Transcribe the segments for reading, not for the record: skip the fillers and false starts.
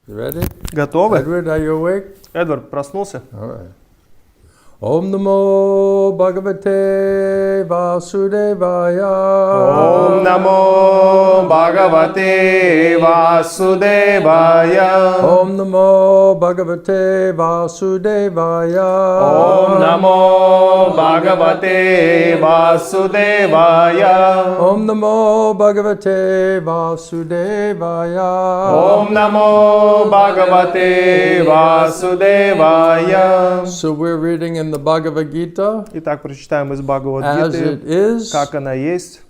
You ready? Готовы? Edward, are you awake? Эдвард проснулся? All right. Om Namo Bhagavate Vasudevaya. Om Namo Bhagavate Vasudevaya. Om Namo Bhagavate Vasudevaya. Om Namo Bhagavate Vasudevaya. Om Namo Bhagavate Vasudevaya. Om Namo Bhagavate Vasudevaya. So we're reading in the Bhagavad Gita Итак, прочитаем из as Бхагавад-гиты, it is, как она есть,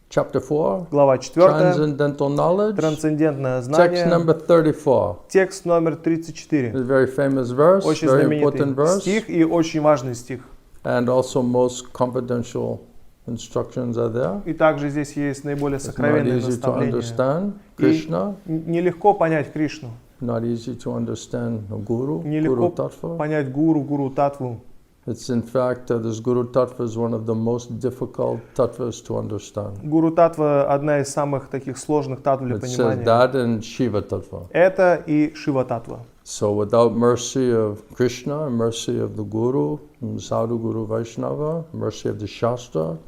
chapter 4, глава 4, Transcendental Knowledge, трансцендентное text знание, number 34. текст номер 34. It's a very famous verse, Очень very important знаменитый verse, стих и очень важный стих. and also most confidential instructions are there. И также здесь есть наиболее It's not сокровенные easy to наставления. understand И Krishna, нелегко понять Кришну, not easy to understand Guru, Guru нелегко Tattva. понять Гуру Татву. It's in fact, this Guru Tattva is one of the most difficult tattvas to understand. Гуру Татва одна из самых таких сложных татв для It says понимания. that and Shiva Tattva. Это и Шива Татва. So without mercy of Krishna, mercy of the Guru, Sadhu Guru Vaishnava, mercy of the Shastra,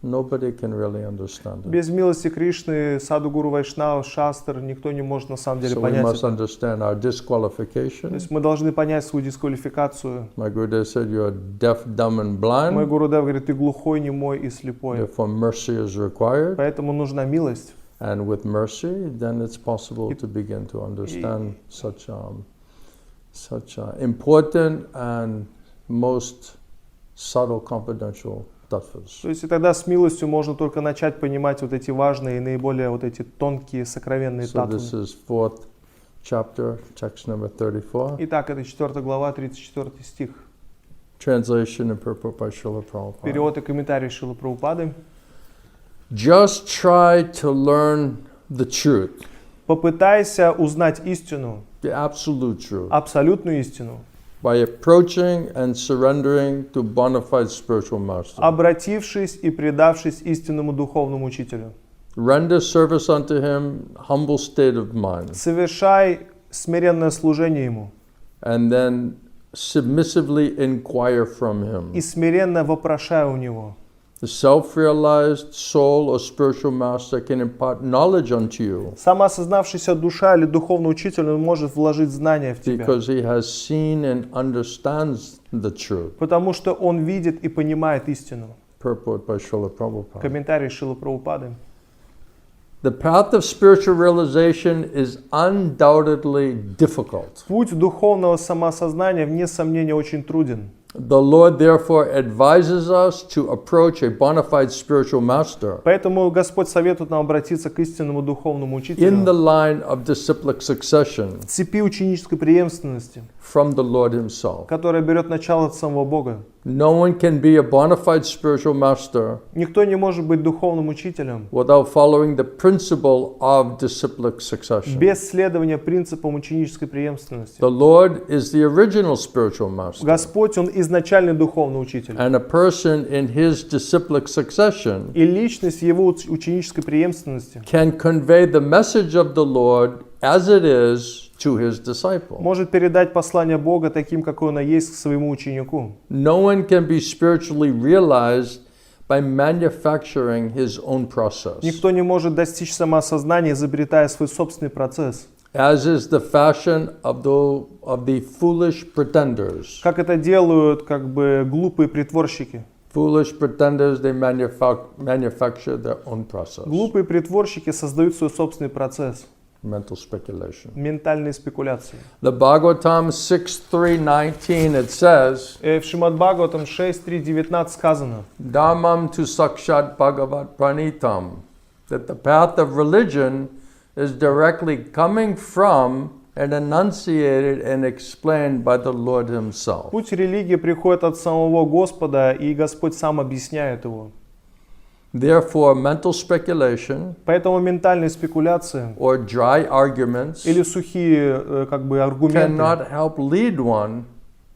nobody can really understand it. Без милости Кришны, Саду Гуру Вайшнава, Шастр, никто не может на самом деле So we понять must это. understand our То disqualification. есть мы должны понять свою дисквалификацию. My Gurudev said you are deaf, dumb and Мой blind, Гурудев говорит, ты глухой, немой и слепой. therefore mercy is required. Поэтому нужна милость. And with mercy, then it's possible to begin to understand such important and most subtle confidential tattvas. То есть и тогда с милостью можно только начать понимать вот эти важные и наиболее вот эти тонкие, сокровенные So this татвы. is 4th chapter, text number 34. Итак, это 4 глава, 34 стих. Translation and purport by Srila Prabhupada. Перевод и комментарий Шрилы Прабхупады. Just try to learn the truth, Попытайся узнать истину, the absolute truth, абсолютную истину, by approaching and surrendering to bona fide spiritual master. обратившись и предавшись истинному духовному учителю. Render service unto him, humble state of mind, Совершай смиренное служение ему and then submissively inquire from him. и смиренно вопрошай у него. The self-realized soul or spiritual master can impart knowledge unto you Самоосознавшаяся душа или духовный учитель, он может вложить знания в тебя, because he has seen and understands the truth. потому что он видит и понимает истину. Purport by Srila Prabhupada. Комментарий Шрилы Прабхупады. The path of spiritual realization is undoubtedly difficult. Путь духовного самоосознания, вне сомнения, очень труден. The Lord therefore advises us to approach a bona fide spiritual master Поэтому Господь советует нам обратиться к истинному духовному in учителю the line of disciplic succession в цепи ученической преемственности, from the Lord himself. которая берет начало от самого Бога. No one can be a bona fide spiritual master Никто не может быть духовным учителем without following the principle of disciplic succession. без следования принципам ученической преемственности. The Lord is the original spiritual master, Господь, Он изначальный духовный учитель. and a person in his disciplic succession И личность Его ученической преемственности can convey the message of the Lord as it is to his disciple. может передать послание Бога таким, какое оно есть, к своему ученику. No one can be spiritually realized by manufacturing his own process, Никто не может достичь самоосознания, изобретая свой собственный процесс. as is the fashion of the foolish pretenders. Как это делают как бы глупые притворщики. Foolish pretenders, they manufacture their own process. Глупые притворщики создают свой собственный процесс. Mental speculation. Ментальные спекуляции. The Bhagavatam 6.3.19, it says, В Шримад Бхагаватам 6.3.19 сказано: Dhammam tu sakshat bhagavat pranitam, that the path of religion is directly coming from and enunciated and explained by the Lord himself. Путь религии приходит от самого Господа, и Господь сам объясняет его. Therefore, mental speculation Поэтому ментальные спекуляции or dry arguments или сухие как бы аргументы cannot help lead one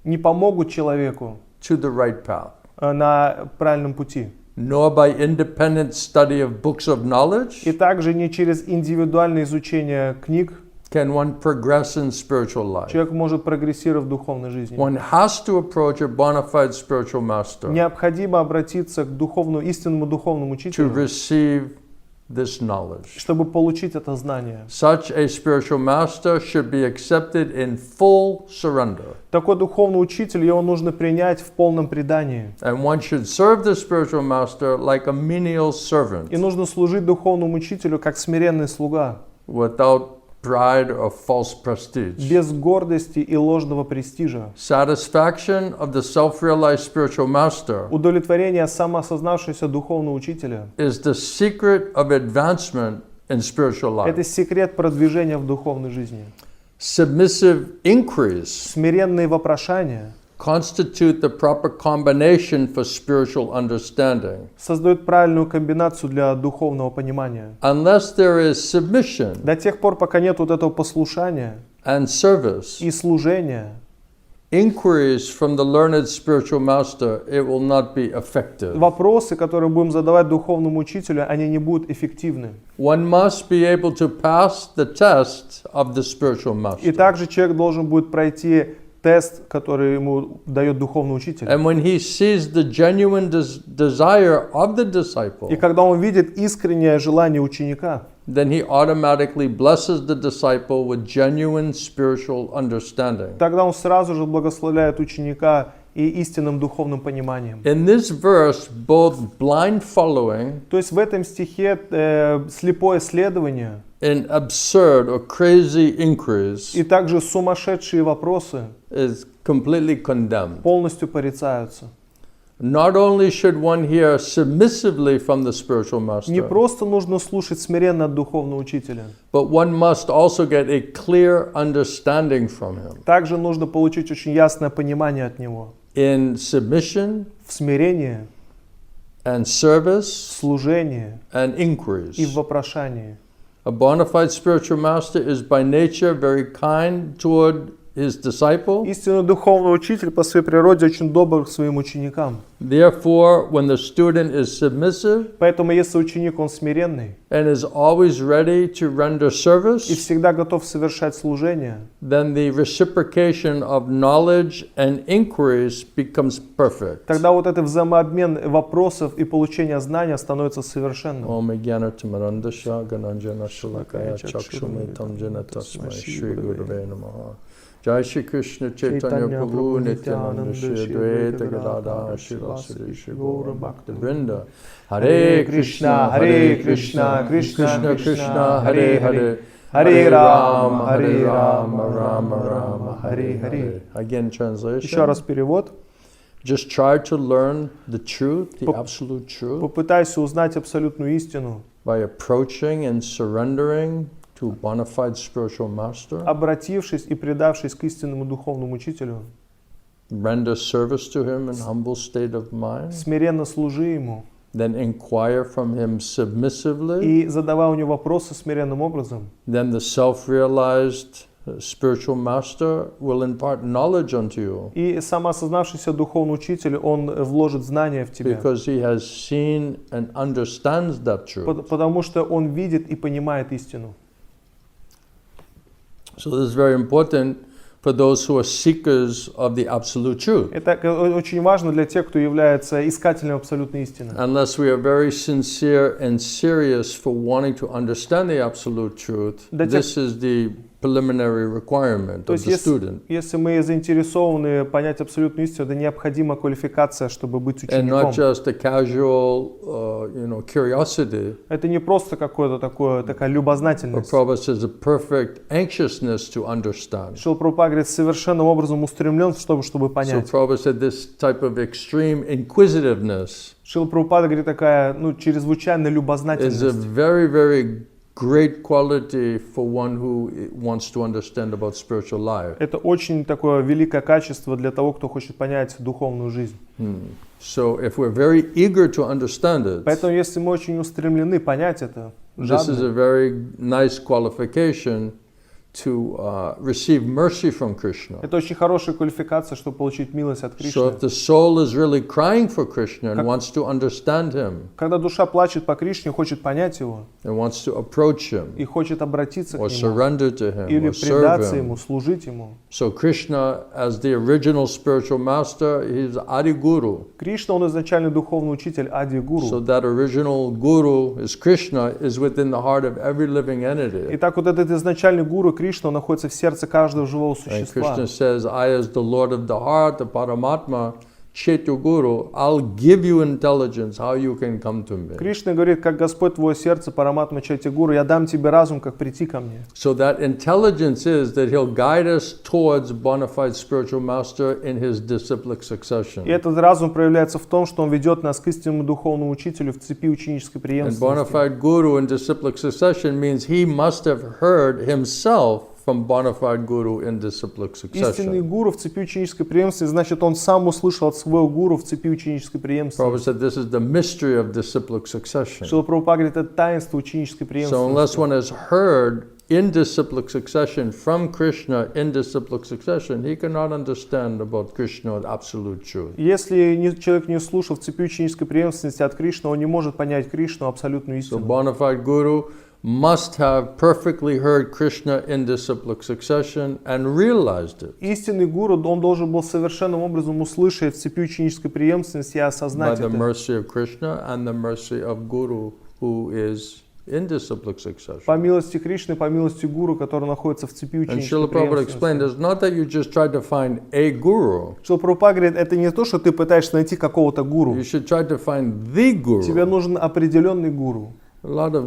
не помогут человеку to the right path, на правильном пути. nor by independent study of books of knowledge И также не через индивидуальное изучение книг can one progress in spiritual life. Человек может прогрессировать в духовной жизни. One has to approach a bona fide spiritual master Необходимо обратиться к истинному духовному to учителю, receive this knowledge. чтобы получить это знание. Such a spiritual master should be accepted in full surrender. Такой духовный учитель, его нужно принять в полном предании. And one should serve the spiritual master like a menial servant, И нужно служить духовному учителю как смиренный слуга, without pride or false prestige. без гордости и ложного престижа. Satisfaction of the self-realized spiritual master Удовлетворение самоосознавшегося духовного учителя is the secret of advancement in spiritual – это life. секрет продвижения в духовной жизни. Submissive inquiries Смиренные вопрошания constitute the proper combination for spiritual understanding. создают правильную комбинацию для духовного понимания. Unless there is submission До тех пор, пока нет вот этого послушания and service, и служения, inquiries from the learned spiritual master, it will not be effective. вопросы, которые будем задавать духовному учителю, они не будут эффективны. One must be able to pass the test of the spiritual И master. также человек должен будет пройти тест, который ему дает духовный учитель. And when he sees the genuine desire of the disciple, И когда он видит искреннее желание ученика, then he automatically blesses the disciple with genuine spiritual understanding. тогда он сразу же благословляет ученика и истинным духовным пониманием. In this verse, both blind following То есть в этом стихе слепое следование and absurd or crazy inquiries и также сумасшедшие вопросы is completely condemned. полностью порицаются. Not only should one hear submissively from the spiritual Не master, просто нужно слушать смиренно от духовного учителя, but one must also get a clear understanding from him. также нужно получить очень ясное понимание от него. In submission В смирении, and service в служении and и в inquiries. вопрошании. A bona fide spiritual master is by nature very kind toward his disciple. Истинный духовный учитель по своей природе очень добр к своим ученикам. Therefore, when the student is submissive Поэтому если ученик, он смиренный and is always ready to render и service, всегда готов совершать служение, then the reciprocation of knowledge and inquiries becomes perfect. тогда вот этот взаимообмен вопросов и получение знания становится совершенным. Om Jnana Tamarandasha Gananjana Shalakaya Chakshumi Jana Tasmai Shri Gurave Namaha. Jai Shri Krishna Chaitanya Prabhu Nityananda Shri Advaita Gadadhara Shivasari Shri Gaura Bhakta Vrinda. Hare Krishna, Krishna Krishna, Hare Hare, Hare Rama, Rama Rama, Hare Hare. Again, Еще translation. раз перевод. Just try to learn the truth, the absolute truth, Попытайся узнать абсолютную истину, by approaching and surrendering to a bona fide spiritual master, обратившись и предавшись к истинному духовному учителю. render service to him in humble state of mind, Смиренно служи ему then inquire from him submissively, и задавай у него вопросы смиренным образом. then the self-realized spiritual master will impart knowledge unto you, И самоосознавшийся духовный учитель, он вложит знания в тебя, because he has seen and understands that truth. потому что он видит и понимает истину. So this is very important for those who are seekers of the absolute truth. Это очень важно для тех, кто является искателем абсолютной истины. Unless we are very sincere and serious for wanting to understand the absolute truth, this is the preliminary requirement То of есть, the student. если мы заинтересованы понять абсолютную истину, это необходима квалификация, чтобы быть And not учеником. just a casual, curiosity, Это не просто такая but любознательность. Prabhupada says a perfect anxiousness to understand. Шрила Прабхупада говорит, совершенным образом устремлен, чтобы So понять. Prabhupada said this type of extreme inquisitiveness Шрила Прабхупада говорит, такая чрезвычайная is a любознательность. very, very great quality for one who wants to understand about spiritual life. Это очень такое великое качество для того, кто хочет понять духовную жизнь. So if we're very eager to understand it, Поэтому, если мы очень устремлены понять это, this is жадны, a very nice qualification receive mercy from Krishna. Это очень хорошая квалификация, чтобы получить милость от So Кришны. if the soul is really crying for Krishna and wants to understand him, Когда душа плачет по Кришне, хочет понять его, and wants to approach him, и хочет обратиться к or нему, surrender to him, или or serve предаться him. ему, служить ему. So Krishna, as the original spiritual master, he's Adi Guru. Кришна, он изначальный духовный учитель, Ади So Гуру. that original Guru is Krishna, is within the heart of every living entity. Итак, вот этот изначальный гуру Кришна, он находится в сердце каждого живого And существа. Krishna says, I as the Lord of the heart, the Paramatma, Chetu Guru, I'll give you intelligence how you can come to me. Кришна говорит, как Господь твое сердце, Параматма Чайти Гуру, я дам тебе разум, как прийти ко мне. So that intelligence is that he'll guide us towards bona fide spiritual master in his disciplic succession. И этот разум проявляется в том, что он ведет нас к истинному духовному учителю в цепи ученической And bona преемственности. fide guru in disciplic succession means he must have heard himself from bona fide guru in disciplic Истинный succession. гуру в цепи ученической преемственности, значит, он сам услышал от своего гуру в цепи ученической Prabhupada преемственности. said this is the mystery of disciplic succession. Шрила Прабхупада говорит, это таинство ученической So unless преемственности. one has heard in disciplic succession from Krishna in disciplic succession, he cannot understand about Krishna and absolute truth. Если человек не слушал в цепи ученической преемственности от Кришны, он не может понять Кришну, абсолютную So истину. bona fide guru must have perfectly heard Krishna in disciplic succession and realized it Истинный гуру, он должен был совершенным образом услышать в цепи ученической преемственности и by осознать the это. mercy of Krishna and the mercy of Guru who is in disciplic succession. По милости Кришны, по милости гуру, который находится в цепи And ученической Srila Prabhupada explained, преемственности. it's not that you just tried to find a guru. Шрила Прабхупада говорит, это не то, что ты пытаешься найти какого-то гуру. You should try to find the Тебе guru. нужен определенный гуру. A lot of,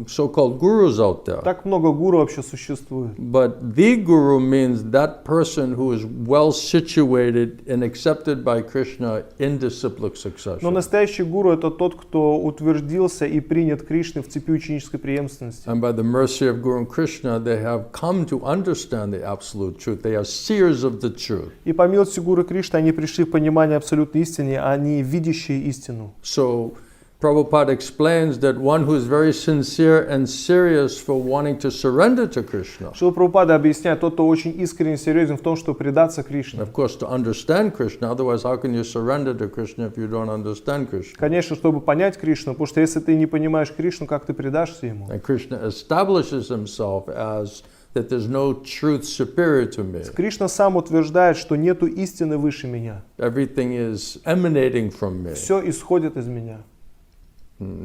so-called gurus out there. Так много гуру вообще существует. But the guru means that person who is well situated and accepted by Krishna in disciplic Но succession. настоящий гуру это тот, кто утвердился и принят Кришной в цепи ученической преемственности. And by the mercy of Guru and Krishna, they have come to understand the absolute truth. They are seers of the truth. И по милости гуру Кришны они пришли в понимание абсолютной истины, они видящие истину. So Prabhupada explains that one who is very sincere and serious for wanting to surrender to Krishna, Шрила Прабхупада объясняет, тот, кто очень искренне серьезен в том, что предаться and Кришне. of course to understand Krishna, otherwise how can you surrender to Krishna if you don't understand Krishna? Конечно, чтобы понять Кришну, потому что если ты не понимаешь Кришну, как ты предашься ему? And Krishna establishes himself as that there's no truth superior to me. Кришна сам утверждает, что нету истины выше меня. Everything is emanating from me. Все исходит из меня.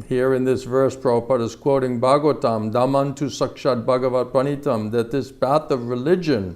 Here in this verse, Prabhupada is quoting Bhagavatam, Damantu Sakshat Bhagavad Pranitam, that this path of religion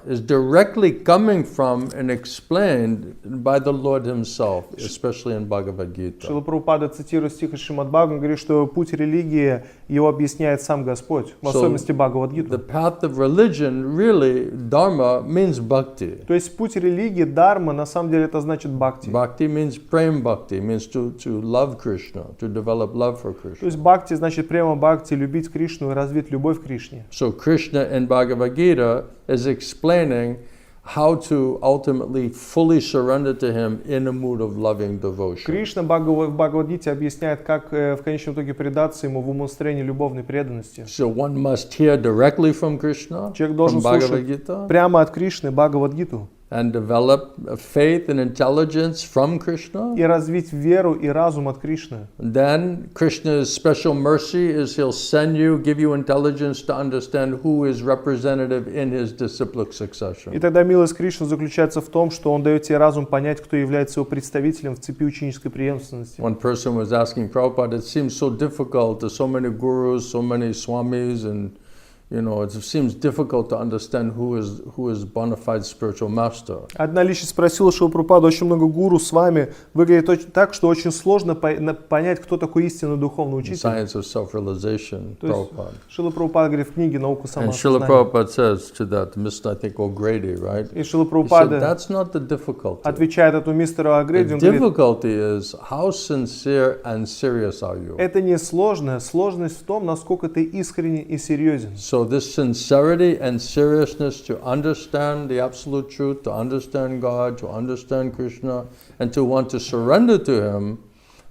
is directly coming from and explained by the Lord himself, especially in Bhagavad Gita. Шрила Прабхупада цитирует стих из Шримад Бхагаватам, говорит, что путь религии его объясняет сам Господь, в особенности Бхагавад The Гиту. path of religion, really, Dharma means bhakti. То есть путь религии, дарма, на самом деле это значит бхакти. Bhakti means prem bhakti, means to love Krishna, to develop love for То Krishna. есть бхакти значит према бхакти, любить Кришну и развить любовь к Кришне. So Krishna in Bhagavad Gita is explaining how to ultimately fully surrender to him in a mood of loving devotion. Кришна в Бхагавад-гите объясняет, как в конечном итоге предаться ему в умонастроении любовной преданности. So one must hear directly from Krishna, Человек from должен Bhagavad слушать Gita, прямо от Кришны Бхагавад-гиту and develop a faith and intelligence from Krishna. и развить веру и разум от Кришны. Then Krishna's special mercy is he'll send you, give you intelligence to understand who is representative in his disciplic И succession. тогда милость Кришны заключается в том, что он дает тебе разум понять, кто является его представителем в цепи ученической преемственности. One person was asking Prabhupada, it seems so difficult, there's so many gurus, so many swamis, and it seems difficult to understand who is bona fide spiritual master. Одна личность спросила Шрилу Прабхупаду, очень много гуру с вами, выглядит так, что очень сложно понять, кто такой истинный духовный The учитель. science of self-realization, То есть Prabhupada. Шрила Прабхупада говорит в книге «Наука And Srila самоосознания». Prabhupada says to that, Mr. I think O'Grady, right? И Шрила He said, Прабхупада that's not the difficulty. отвечает этому мистеру Агреди, The он говорит, difficulty is how sincere and serious are you? это не сложно, сложность в том, насколько ты искренен и серьезен. So this sincerity and seriousness to understand the absolute truth, to understand God, to understand Krishna, and to want to surrender to Him,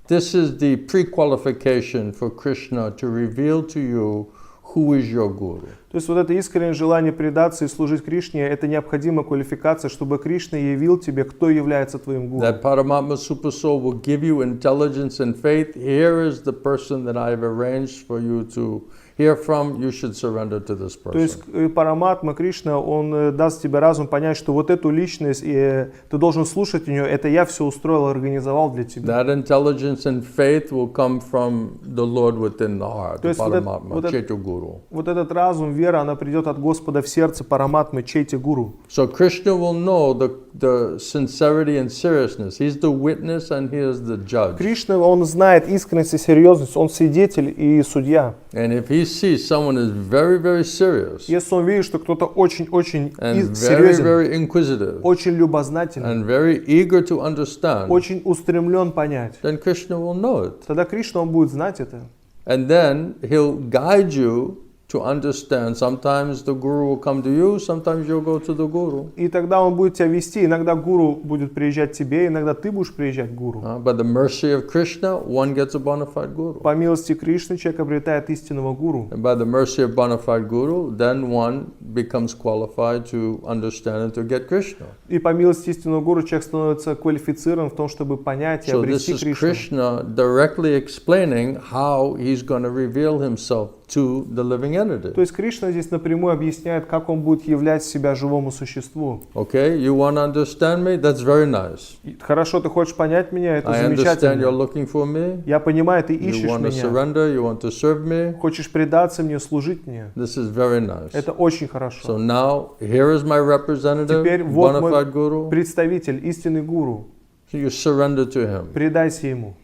this is the pre-qualification for Krishna to reveal to you who is your guru. То есть вот это искреннее желание предаться и служить Кришне, это необходимая квалификация, чтобы Кришна явил тебе, кто является твоим гуру. That Paramatma Super Soul will give you intelligence and faith. Here is the person that I have arranged for you to hear from. You should surrender to this person. То есть Параматма Кришна, он даст тебе разум понять, что вот эту личность, и ты должен слушать у нее, это я все устроил, организовал для тебя. That intelligence and faith will come from the Lord within the heart, the Paramatma, Chaitya Guru. Вот этот разум, вера, она придет от Господа в сердце Параматмы, Чейти Гуру. So Krishna will know the sincerity and seriousness. He's the witness and he is the judge. Кришна, он знает искренность и серьезность, он свидетель и судья. And if he sees someone is very, very serious, Если он видит, что кто-то очень-очень and very, серьезен, very inquisitive, очень любознательный, and very eager to understand, очень устремлен понять, then Krishna will know it. тогда Кришна, он будет знать это. And then he'll guide you to understand. Sometimes the guru will come to you, sometimes you'll go to the guru. И тогда он будет тебя вести. Иногда гуру будет приезжать к тебе, иногда ты будешь приезжать к гуру. By the mercy of Krishna, one gets a bona fide guru. По милости Кришны человек обретает истинного гуру. And by the mercy of bona fide guru, then one becomes qualified to understand and to get Krishna. И по милости истинного гуру человек становится квалифицирован в том, чтобы понять и So this обрести is Кришну. Krishna directly explaining how he's going to reveal himself to the living entity. То есть Кришна здесь напрямую объясняет, как он будет являть себя живому существу. Okay, you want to understand me? That's very nice. Хорошо, ты хочешь понять меня, это I understand you're замечательно. looking for me. Я понимаю, ты You ищешь want to меня. surrender, you want to serve me. Хочешь предаться мне, служить мне. This is very nice. Это очень So хорошо. now, here is my representative, Теперь вот bona мой fide guru. представитель, истинный гуру. So you surrender to him. Предайся ему.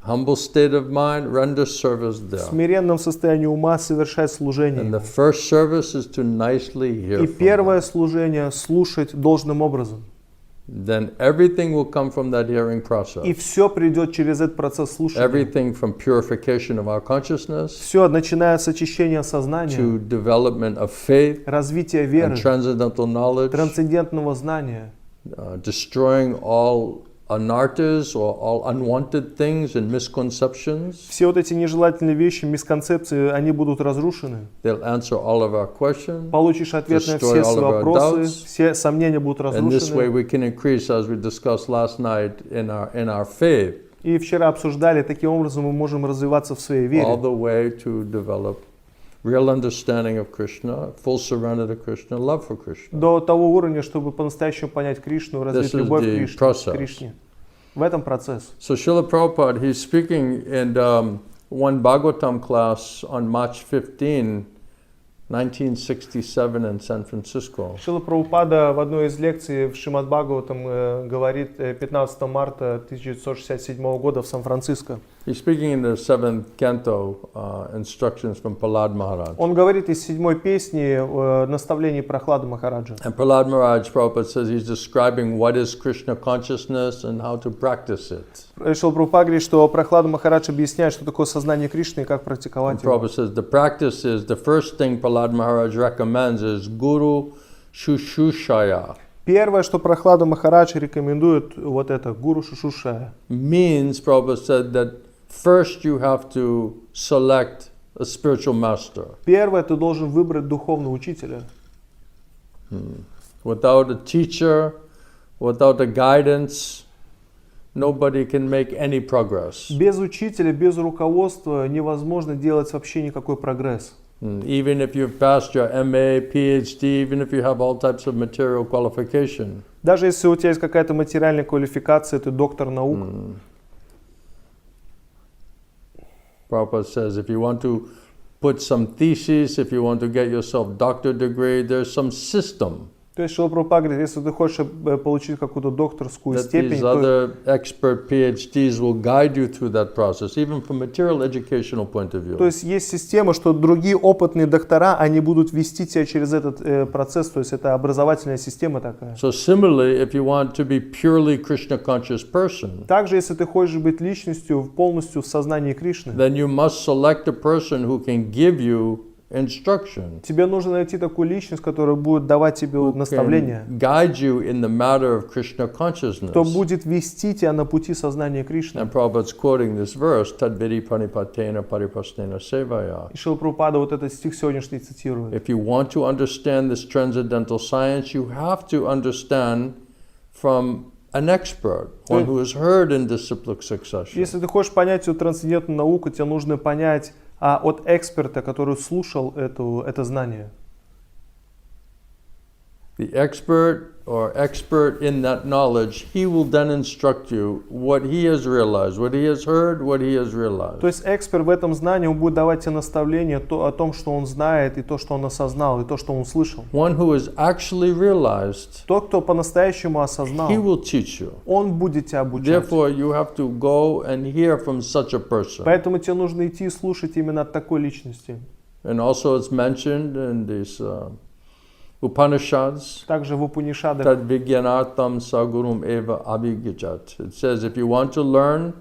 Humble state of mind, render service В there. смиренном состоянии ума совершать служение. And the first service is to nicely hear И from первое him. служение слушать должным образом. Then everything will come from that hearing И process. все придет через этот процесс слушания. Everything from purification of our consciousness Все, начиная с очищения сознания, to development of faith развития веры, and transcendental knowledge, трансцендентного знания, destroying all anarthas or all unwanted things and misconceptions. все вот эти нежелательные вещи, мисконцепции, они будут разрушены. They'll answer all of our questions. Получишь ответ на Destroy все all свои of our вопросы, doubts. все сомнения будут And this way разрушены. we can increase, as we discussed last night, in our faith, И вчера обсуждали, таким образом мы можем развиваться в своей all вере. the way to develop real understanding of Krishna, full surrender to Krishna, love for Krishna. До того уровня, чтобы по-настоящему понять Кришну, развить This is любовь the к process. Кришне. В этом процесс. So Srila Prabhupada, he's speaking in one Bhagavatam class on March 15, 1967 in San Francisco. Шрила Прабхупада в одной из лекций в Шримад Бхагаватам говорит 15 марта 1967 года в Сан-Франциско. He's speaking in the 7th canto, instructions from Prahlad Maharaj. Он говорит из 7-й песни наставлений Прохлады Махараджа. And Prahlad Maharaj, Prabhupada says, he's describing what is Krishna consciousness and how to practice it. Шрила Прабхупада говорит, что Прохлада Махарадж объясняет, что такое сознание Кришны и как And практиковать его. Prabhupada says the practice is, the first thing Prahlad Maharaj recommends is Guru Shushushaya. Первое, что Прохлада Махарадж рекомендует, вот это, гуру Шушушая. Means, Prabhupada said, that first you have to select a spiritual master. Первое, ты должен выбрать духовного учителя. Without a teacher, without a guidance, nobody can make any progress. Без учителя, без руководства невозможно делать вообще никакой прогресс. Even if you've passed your MA, PhD, even if you have all types of material qualification, Даже если у тебя есть какая-то материальная квалификация, ты доктор наук. Prabhupada says, if you want to put some thesis, if you want to get yourself doctorate degree, there's some system То есть Шрила Прабхупада говорит, если ты хочешь получить какую-то докторскую that степень, these то, other expert PhDs will guide you through that process, even from material educational point of view. то есть есть система, что другие опытные доктора, они будут вести тебя через этот процесс, то есть это образовательная система такая. So similarly, if you want to be purely Krishna conscious person, Также, если ты хочешь быть личностью полностью в сознании Кришны, then you must select a person who can give you instruction. Тебе нужно найти такую личность, которая будет давать тебе наставления, Can guide you in the matter of Krishna consciousness. кто будет вести тебя на пути сознания Кришны. And Prabhupada's quoting this verse, Tadvidi pranipatena paripasnena sevaya. И Шрила Прабхупада вот этот стих сегодняшний цитирует. If you want to understand this transcendental science, you have to understand from an expert, one who has heard in disciplic succession. Если ты хочешь понять эту трансцендентную науку, тебе нужно понять от эксперта, который слушал это знание. The expert or expert in that knowledge, he will then instruct you what he has realized, what he has heard, what he has realized. То есть эксперт в этом знании, он будет давать тебе наставления о том, что он знает, и то, что он осознал, и то, что он услышал. One who has actually realized, Тот, кто по-настоящему осознал, he will teach you. он будет тебя обучать. Therefore, you have to go and hear from such a person. Поэтому тебе нужно идти и слушать именно от такой личности. And also it's mentioned in these Upanishads, Также в Упанишадах Tad Vigyanartam Sagurum Eva Abhigajat. It says if you want to learn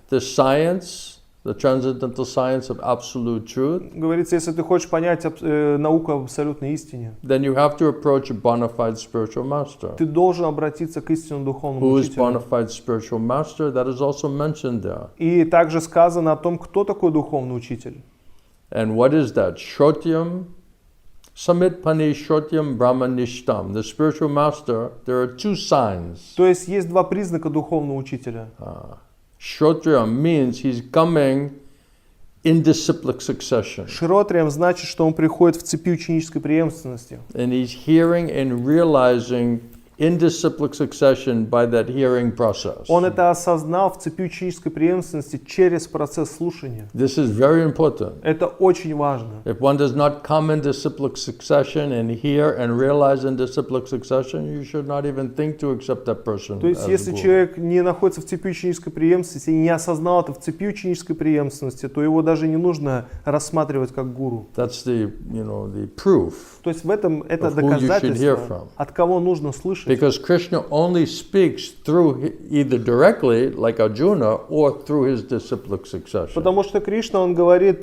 the science, the transcendental science of absolute truth, говорится, если ты хочешь понять науку об абсолютной истине, then you have to approach a bona fide spiritual master. ты должен обратиться к истинному духовному Who is bona учителю. fide spiritual master? That is also mentioned there. И также сказано о том, кто такой духовный учитель. And what is that? Shrotyam, Samit Pani Shrotyam Brahmanishtam. The spiritual master, there are two signs. То есть есть два признака духовного учителя. Shrotyam means he's coming in disciplic succession. Широтрием значит, что он приходит в цепи ученической преемственности. And he's hearing and realizing in disciplic succession by that hearing process. Он это осознал в цепи ученической преемственности через процесс слушания. This is very important. Это очень важно. If one does not come in disciplic succession and hear and realize in disciplic succession, you should not even think to accept that person. То есть, если человек не находится в цепи ученической преемственности и не осознал это в цепи ученической преемственности, то его даже не нужно рассматривать как гуру. That's the proof. То есть в этом это Of who you should hear доказательство, from. от кого нужно слышать. Because Krishna only speaks through either directly, like Arjuna, or through his disciplic succession. Потому что Кришна, он говорит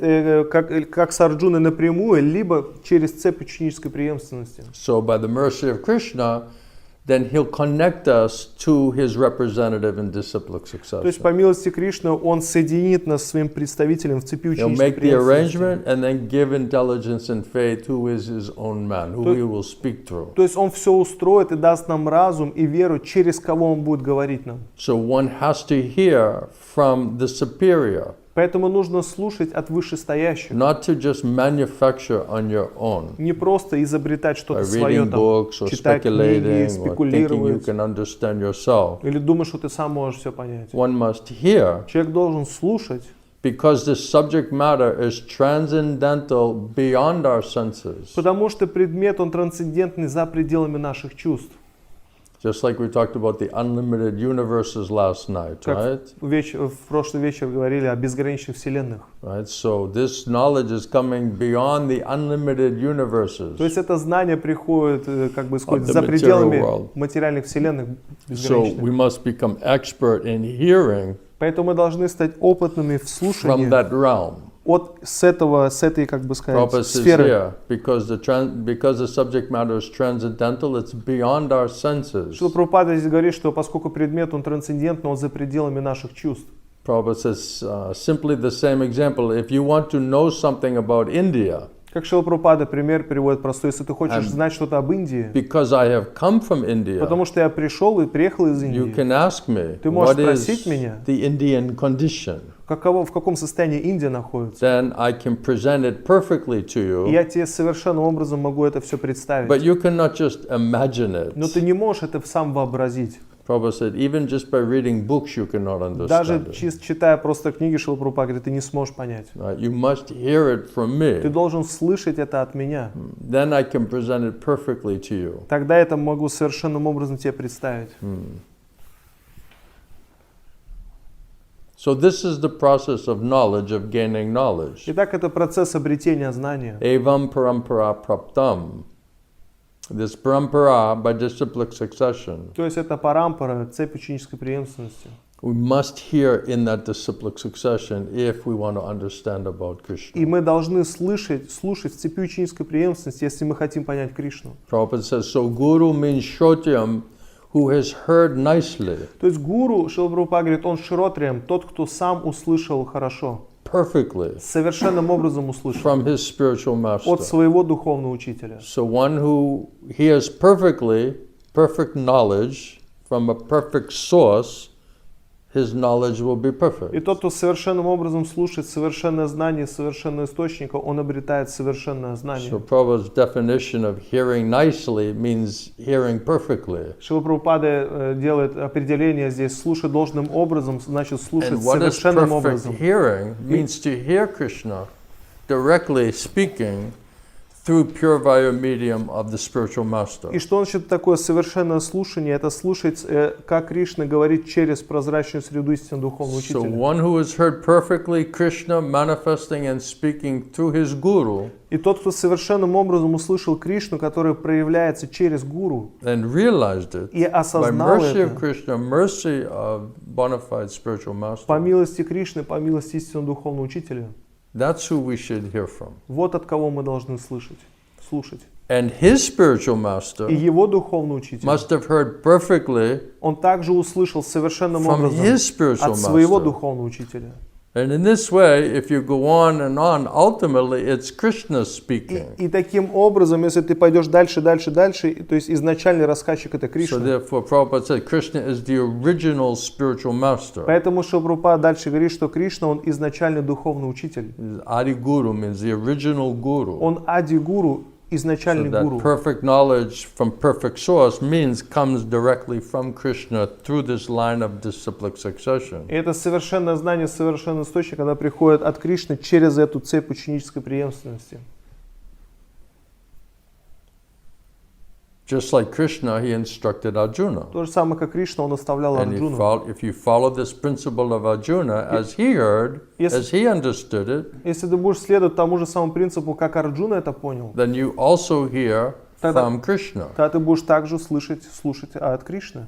как с Арджуной напрямую, либо через цепь ученической преемственности. So by the mercy of Krishna, then he'll connect us to his representative in disciplic То есть succession. по милости Кришны он соединит нас с своим представителем в цепи He'll ученической make the преемственности. arrangement and then give intelligence and faith who is his own man, who he will speak through. То есть он все устроит и даст нам разум и веру, через кого он будет говорить нам. So one has to hear from the superior, Поэтому нужно слушать от вышестоящих. not to just manufacture on your own. Не просто изобретать By что-то свое, reading books or читать книги, speculating or thinking you спекулировать, can understand yourself. или думать, что ты сам можешь все понять. One must hear Человек должен слушать, because this subject matter is transcendental beyond our senses. потому что предмет, он трансцендентный за пределами наших чувств. Just like we talked about the unlimited universes last night, Как right? в прошлый вечер говорили о безграничных вселенных. Right. So this knowledge is coming beyond the unlimited universes. То есть это знание приходит, исходит the за пределами material world. материальных вселенных So безграничных. we must become expert in hearing Поэтому мы должны стать опытными в from слушании that realm. с этой, Prabhupada says сферы. here, because the subject matter is transcendental, it's beyond our senses. Шрила Прабхупада здесь говорит, что поскольку предмет, он трансцендентный, он за пределами наших чувств. Prabhupada says simply the same example. If you want to know something about India, Как Шрила Прабхупада пример приводит простой, если ты хочешь знать что-то об Индии, because I have come from India, потому что я приехал из you Индии, can ask me, Ты можешь what is спросить меня, the Indian condition? в каком состоянии Индия находится. Then I can present it perfectly to И you, я тебе совершенным образом могу это все but представить. you cannot just imagine it. Но ты не можешь это сам вообразить. Prabhupada said, even just by reading books, you cannot Даже understand it. читая просто книги Шрила Прабхупады, говорит, ты не сможешь понять. Right? You must hear it from Ты me. должен слышать это от меня. Then I can present it perfectly to you. Тогда я это могу совершенным образом тебе представить. So this is the process of knowledge, of gaining knowledge. Итак, это процесс обретения знания. Evam parampara praptam. This parampara by disciplic succession. То есть это парампара, цепь ученической преемственности. We must hear in that disciplic succession if we want to understand about Krishna. И мы должны слушать в цепи ученической преемственности, если мы хотим понять Кришну. Prabhupada says, so Guru means Shrotyam, who has heard nicely, То есть гуру, Шрила Прабхупада говорит, он шротриям, тот, кто сам услышал хорошо, perfectly, совершенным образом услышал from his spiritual master. от своего духовного учителя. So one who hears perfectly, perfect knowledge from a perfect source, his knowledge will be perfect. И тот, кто совершенным образом слушает совершенное знание совершенного источника, он обретает совершенное знание. So Prabhupada's definition of hearing nicely means hearing perfectly. Шрила Прабхупада делает определение здесь: слушать должным образом, значит слушать And what is совершенным perfect образом. hearing means to hear Krishna directly speaking through pure via medium of the spiritual master. И что значит такое совершенное слушание? Это слушать, как Кришна говорит через прозрачную среду истинного духовного So учителя. one who has heard perfectly Krishna manifesting and speaking through his guru И тот, кто совершенным образом услышал Кришну, который проявляется через гуру, and realized it и by осознал mercy of это, Krishna, mercy of bona fide spiritual master. по милости Кришны, по милости истинного духовного учителя, That's who we should hear from. вот от кого мы должны слушать. And his spiritual И master его духовный учитель, must have heard perfectly он также услышал совершенным from образом his spiritual от своего master. духовного учителя. And in this way, if you go on, ultimately it's Krishna speaking. И таким образом, если ты пойдешь дальше, то есть изначальный рассказчик это So Кришна. therefore, Prabhupada said Krishna is the original spiritual master. Поэтому Шрила Прабхупада дальше говорит, что Кришна, он изначальный духовный учитель. Adi Guru means the original guru. Он ади-гуру, So изначальный that гуру. perfect knowledge from perfect source means comes directly from Krishna through this line of disciplic succession. И это совершенное знание, совершенный источник, когда приходит от Кришны через эту цепь ученической преемственности. Just like Krishna, he instructed Arjuna. То же самое, как Кришна, он оставлял And Арджуну. if you follow this principle of Arjuna as he heard, as he understood it, Если ты будешь следовать тому же самому принципу, как Арджуна это понял, then you also hear from Krishna. тогда ты будешь также слушать от Кришны.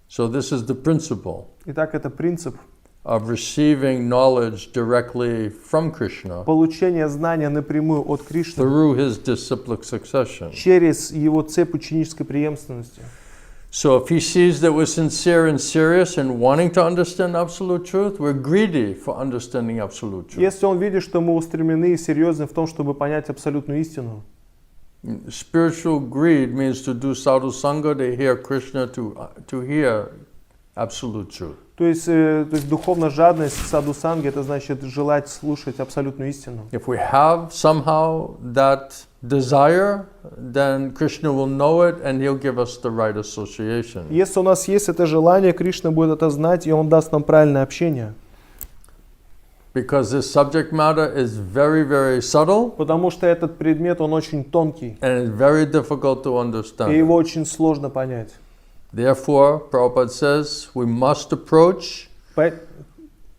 So this is the principle Итак, это принцип of receiving knowledge directly from Krishna получения знания напрямую от Кришны through his disciplic succession. через его цепь ученической преемственности. So if he sees that we're sincere and serious in wanting to understand absolute truth, we're greedy for understanding absolute truth. Если он видит, что мы устремлены и серьезны в том, чтобы понять абсолютную истину, Spiritual greed means to do sadhu sangha, to hear Krishna, to hear absolute truth. то есть духовная жадность, саду-санги, это значит желать слушать абсолютную истину. If we have somehow that desire, then Krishna will know it and he'll give us the right association. Если у нас есть это желание, Кришна будет это знать, и он даст нам правильное общение. Because this subject matter is very, very subtle Потому что этот предмет, он очень тонкий, and it's very difficult to и understand. его очень сложно понять. Therefore, Prabhupada says, we must approach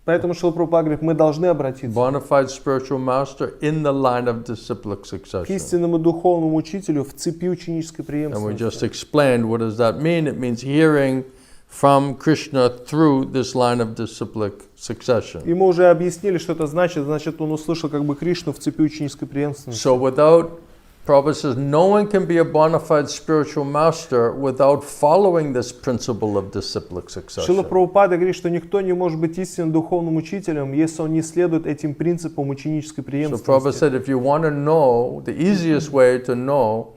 Поэтому Шрила Прабхупада говорит, мы должны обратиться bona fide spiritual master in the line of disciplic к succession. истинному духовному учителю в цепи ученической And we just преемственности. explained what does that mean. It means hearing from Krishna through this line of disciplic succession. И мы уже объяснили, что это значит. Значит, он услышал как бы Кришну в цепи ученической преемственности. So without, Prabhupada says, no one can be a bona fide spiritual master without following this principle of disciplic Шрила succession. Прабхупада говорит, что никто не может быть истинным духовным учителем, если он не следует этим принципам ученической So Prabhupada преемственности. said, if you want to know, the easiest way to know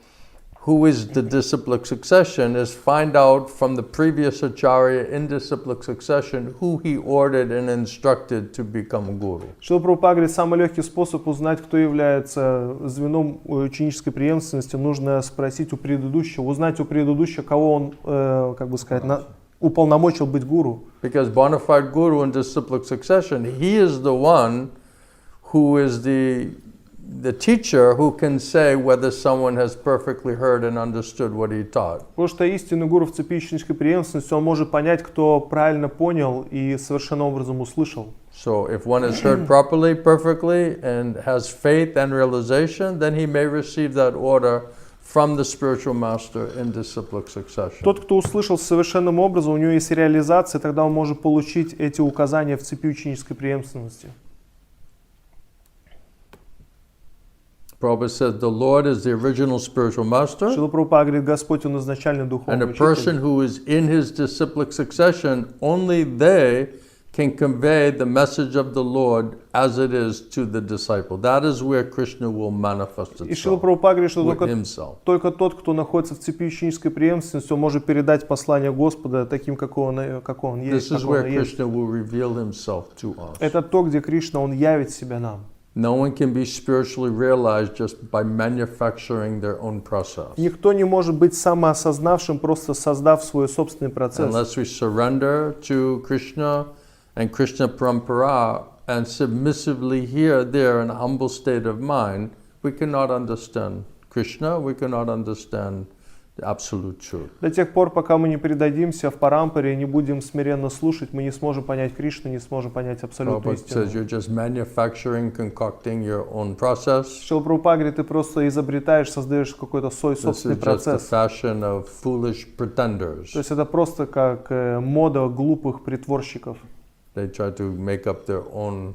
who is the disciplic succession is find out from the previous acharya in disciplic succession who he ordered and instructed to become guru. Шрила Прабхупада говорит, самый легкий способ узнать, кто является звеном ученической преемственности, нужно спросить у предыдущего, узнать у предыдущего, кого он, как бы сказать, уполномочил быть гуру. Because bona fide guru in disciplic succession, he is the one who is the the teacher who can say whether someone has perfectly heard and understood what he taught. Потому что истинный гуру в цепи ученической преемственности, он может понять, кто правильно понял и совершенным образом услышал. So if one has heard properly, perfectly, and has faith and realization, then he may receive that order from the spiritual master in disciplic succession. Тот, кто услышал совершенным образом, у него есть реализация, тогда он может получить эти указания в цепи ученической преемственности. Prabhupada says the Lord is the original spiritual master, Шрила Прабхупада говорит, Господь, Он изначальный and духовный a person учитель. who is in his disciplic succession, only they can convey the message of the Lord as it is to the disciple. That is where Krishna will manifest И Шрила itself Прабхупада говорит, что with himself. только тот, кто находится в цепи ученической преемственности, он может передать послание Господа таким, какой он есть. This is where Krishna will reveal himself to us. Это то, где Кришна, Он явит себя нам. No one can be spiritually realized just by manufacturing their own process. Никто не может быть самоосознавшим, просто создав свой собственный процесс. Unless we surrender to Krishna and Krishna Parampara and submissively here, there in a humble state of mind, we cannot understand Krishna, we cannot understand the absolute truth. До тех пор, пока мы не предадимся в парампаре и не будем смиренно слушать, мы не сможем понять Кришну, не сможем понять абсолютную Prabhupada says истину. you're just manufacturing, concocting your own process. Шрила Прабхупада говорит, ты просто изобретаешь, создаешь какой-то свой This собственный is just the процесс. fashion of foolish pretenders. То есть это просто как мода глупых притворщиков. They try to make up their own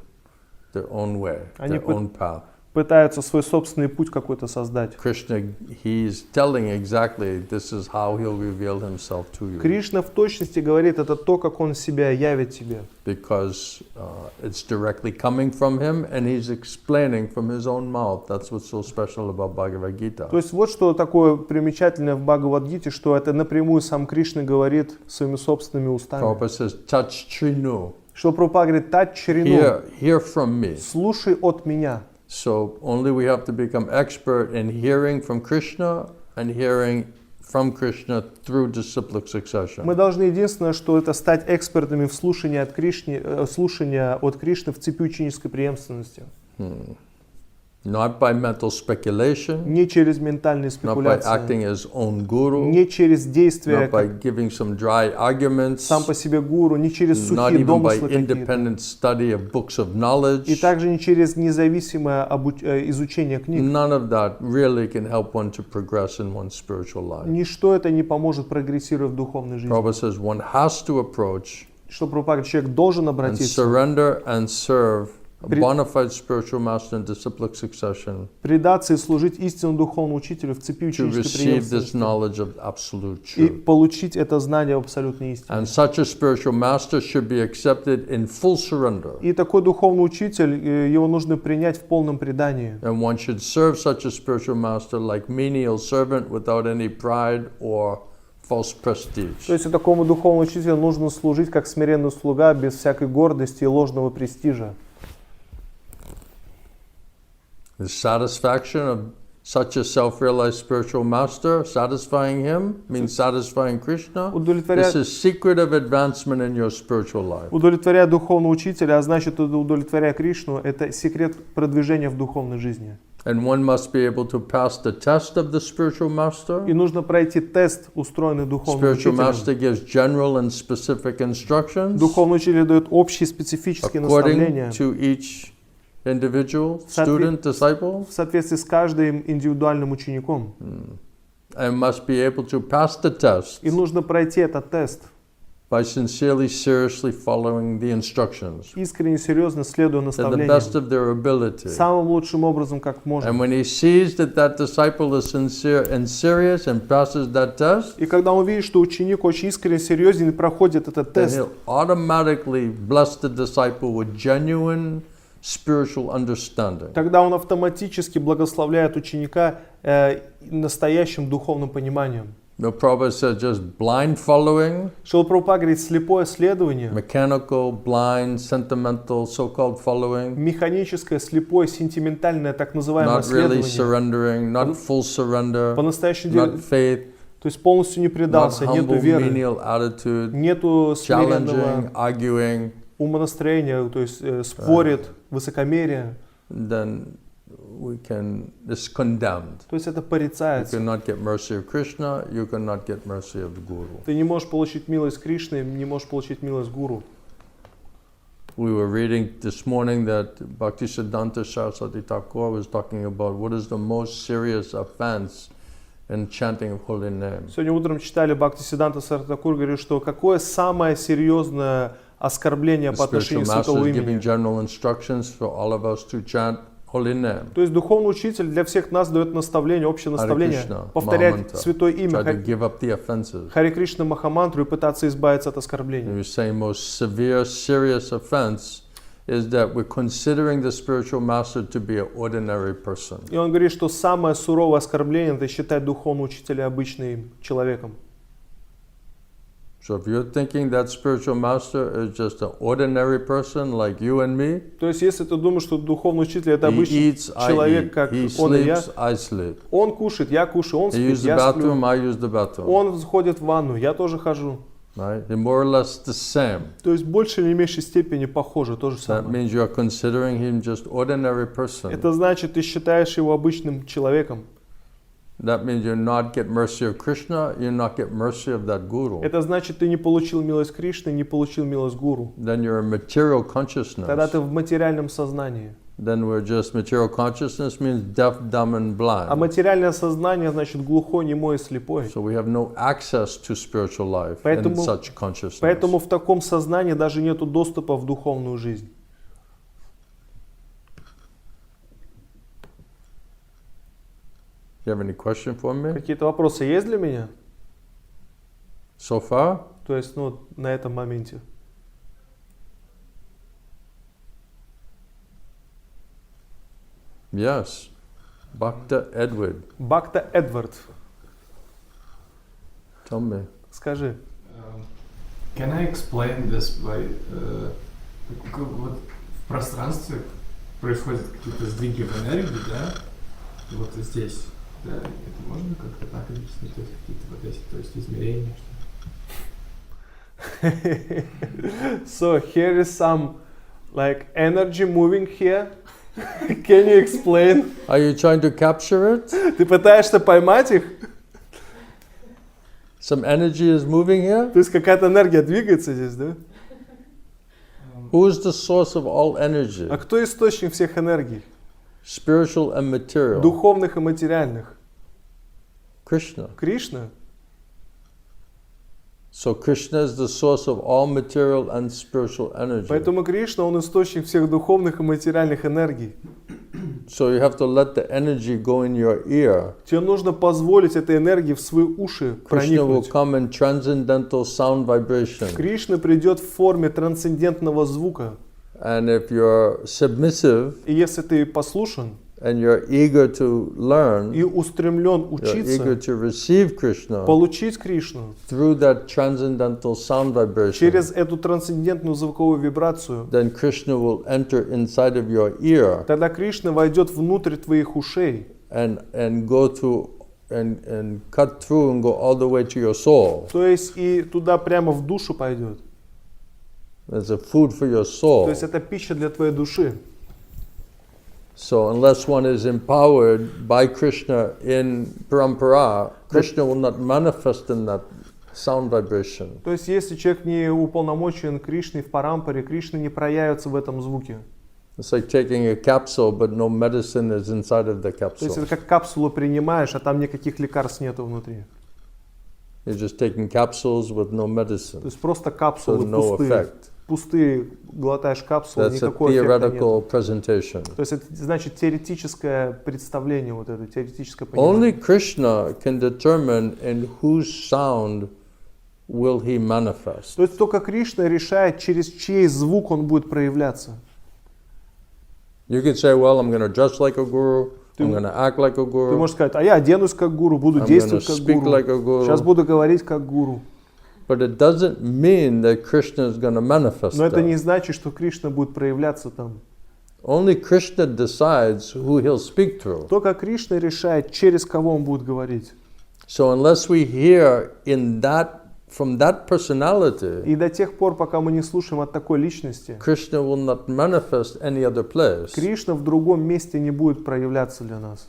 way, Они their own path. Пытаются свой собственный путь какой-то создать. Krishna, he's telling exactly this is how he'll reveal himself to you. Кришна в точности говорит, это то, как Он себя явит тебе. Because it's directly coming from him and he's explaining from his own mouth. That's what's so special about Bhagavad Gita. То есть вот что такое примечательное в Бхагавад-гите, что это напрямую сам Кришна говорит своими собственными устами. Prabhupada says, touch trinu, Что Прабхупада говорит, тать чарину, hear from me. слушай от меня. So only we have to become expert in hearing from Krishna and hearing from Krishna through disciplic succession. Мы должны единственное, что это стать экспертами в слушании слушания от Кришны в цепи ученической преемственности. Not by mental speculation, Не через ментальные not by спекуляции, acting as own guru, не через действия, not by как giving some dry arguments, сам по себе гуру, не через not сухие even by домыслы какие-то. independent study of books of И knowledge. также не через независимое изучение книг. None of that really can help one to progress in one's spiritual life. Ничто это не поможет прогрессировать в духовной жизни. Prabhupada says one has to approach Что Прабхупада говорит, человек должен and обратиться, surrender and serve a bona fide spiritual master in disciplic succession предаться и служить истинному духовному учителю в цепи to ученической receive this преемственности knowledge of absolute и truth. получить это знание в абсолютной истине. And such a spiritual master should be accepted in full surrender. И такой духовный учитель, его нужно принять в полном предании. And one should serve such a spiritual master like menial servant without any pride or false prestige. То есть такому духовному учителю нужно служить как смиренный слуга, без всякой гордости и ложного престижа. The satisfaction of such a self-realized spiritual master, satisfying him means satisfying Krishna. This is secret of advancement in your spiritual life. Удовлетворяя духовного учителя, а значит, удовлетворяя Кришну, это секрет продвижения в духовной жизни. And one must be able to pass the test of the spiritual master. И нужно пройти тест, устроенный духовным Spiritual master учителем. gives general and specific instructions Духовный учитель дает общие специфические наставления according to each individual, student, disciple, в соответствии с каждым индивидуальным учеником. and must be able to pass the test И нужно пройти этот тест, by sincerely, seriously following the instructions искренне, серьезно следуя to the наставлениям, best of their ability. самым лучшим образом, как And можно. when he sees that that disciple is sincere and serious and passes that test, И когда он видит, что ученик очень искренне, серьезен и проходит этот then тест, he'll automatically bless the disciple with genuine spiritual understanding. тогда он автоматически благословляет ученика настоящим духовным пониманием. The Prabhupada said just blind following, Шрила Прабхупада говорит, слепое следование, mechanical, blind, sentimental, so-called following, механическое, слепое, сентиментальное, так называемое not really следование, surrendering, not full surrender, по-настоящему деле, not faith, то есть полностью не not предался, нету humble, веры, menial attitude, нету challenging, смиренного arguing, умонастроения, то есть спорит, высокомерие. then it's condemned. То есть это You порицается. cannot get mercy of Krishna, you cannot get mercy of the Guru. Ты не можешь получить милость Кришны, не можешь получить милость Гуру. We were reading this morning that Bhaktisiddhanta Saraswati Thakur was talking about what is the most serious offense in chanting of holy name. Сегодня утром читали Бхактисиддханта Сарасвати говорит, что какое самое серьезное оскорбление The по spiritual отношению к master святому is giving имени. general instructions for all of us to chant holy name. То есть духовный учитель для всех нас дает наставление, общее наставление, Krishna, повторять Mahamanta. святое имя, Try to give up the offenses. Харе Кришна Махамантру и пытаться избавиться от He оскорблений. was saying most severe, serious offense is that we're considering the spiritual master to be an ordinary person. И он говорит, что самое суровое оскорбление это считать духовного учителя обычным человеком. So if you're thinking that spiritual master is just an ordinary person like you and me, То есть если ты думаешь, что духовный учитель это he обычный eats, I человек, eat, как he он и я, sleeps, I sleep. он кушает, я кушаю, он He спит, uses the я сплю, bathroom, I use the bathroom. он сходит в ванну, я тоже хожу. Right? They're more or less the same. То есть в большей или меньшей степени похоже, то же That самое. means you are considering him just ordinary person. Это значит, ты считаешь его обычным человеком. That means you're not get mercy of Krishna, you not get mercy of that guru. Это значит, ты не получил милость Кришны, не получил милость Гуру. Then you're in material Тогда consciousness. ты в материальном сознании. Then we're just material consciousness means deaf, dumb, and blind. А материальное сознание значит глухой, немой и слепой. So we have no access to spiritual life in Поэтому- such consciousness. Поэтому в таком сознании даже нет доступа в духовную жизнь. You have any question for me Какие-то вопросы есть для меня? so far? То есть, ну, на этом моменте. Yes. Bhakta Edward, Бхакта Эдвард, tell me. скажи. Can I explain this by вот в пространстве происходят какие-то сдвиги в энергии, да? И вот здесь, да, это можно как-то так объяснить, то есть какие-то вот эти, то есть измерения, So here is some like energy moving here. Can you explain? Are you trying to capture it? Ты пытаешься поймать их? Some energy is moving here? То есть какая-то энергия двигается здесь, да? Who is the source of all energy? А кто источник всех энергий? Spiritual and material. Духовных и материальных. Krishna. Кришна. So Krishna is the source of all material and spiritual energy. Поэтому Кришна, он источник всех духовных и материальных энергий. So you have to let the energy go in your ear. Тебе нужно позволить этой энергии в свои уши Krishna will проникнуть. come in transcendental sound vibration. Кришна придет в форме трансцендентного звука. And if you're submissive И если ты послушен and you're eager to learn, и устремлен you're eager учиться, to receive Krishna получить Кришну through that transcendental sound vibration, через эту трансцендентную звуковую вибрацию, then Krishna will enter inside of your ear тогда Кришна войдет внутрь твоих ушей and go through and cut through and go all the way to your soul. то есть и туда прямо в душу пойдет. As a food for your То soul. есть это пища для твоей души. So unless one is empowered by Krishna in parampara, Krishna will not manifest in that sound vibration. То есть если человек не уполномочен Кришной в парампаре, Кришна не проявится в этом звуке. It's like taking a capsule, but no medicine is inside of the То есть capsule. это как капсулу принимаешь, а там никаких лекарств нету внутри. You're just taking capsules with no То medicine. есть просто So капсулы no пустые. effect. Пустые глотаешь капсулы, That's a никакого эффекта нет. theoretical presentation. То есть это значит теоретическое представление, вот это теоретическое Only понимание. Krishna can determine in whose sound will he manifest. То есть только Кришна решает, через чей звук он будет проявляться. You could say, well, I'm going to dress like a guru, I'm Ты- going to act like a Ты guru, можешь сказать, а я оденусь как гуру, буду I'm действовать gonna как speak гуру. like a guru. Сейчас буду говорить как гуру. but it doesn't mean that Krishna is going to manifest Но это не that. значит, что Кришна будет проявляться там. Only Krishna decides who he'll speak through. Только Кришна решает, через кого он будет говорить. So unless we hear in that from that personality, И до тех пор, пока мы не слушаем от такой личности, Krishna will not manifest any other place. Кришна в другом месте не будет проявляться для нас.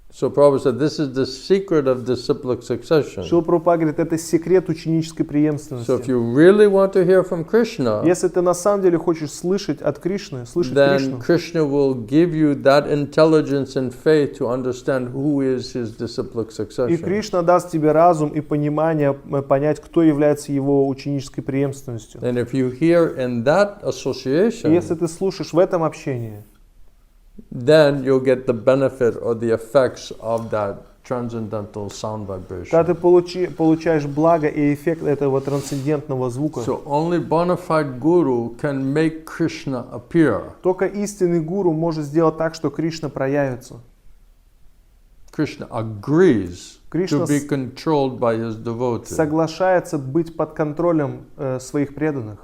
So Prabhupada said, this is the secret of disciplic succession. Шрила Прабхупада говорит, это секрет ученической So if преемственности. you really want to hear from Krishna, Если ты на самом деле хочешь слышать от Кришны, слышать then Кришну, Krishna will give you that intelligence and faith to understand who is his disciplic и succession. Кришна даст тебе разум и понимание, понять, кто является его ученической преемственностью. And if you hear in that И association, если ты слушаешь в этом общении, then you'll get the benefit or the effects of that transcendental sound тогда vibration. ты получаешь благо и эффект этого трансцендентного звука. So only bona fide guru can make Krishna appear. Только истинный гуру может сделать так, что Кришна проявится. Krishna agrees Krishna to be controlled by his devotee. соглашается быть под контролем своих преданных.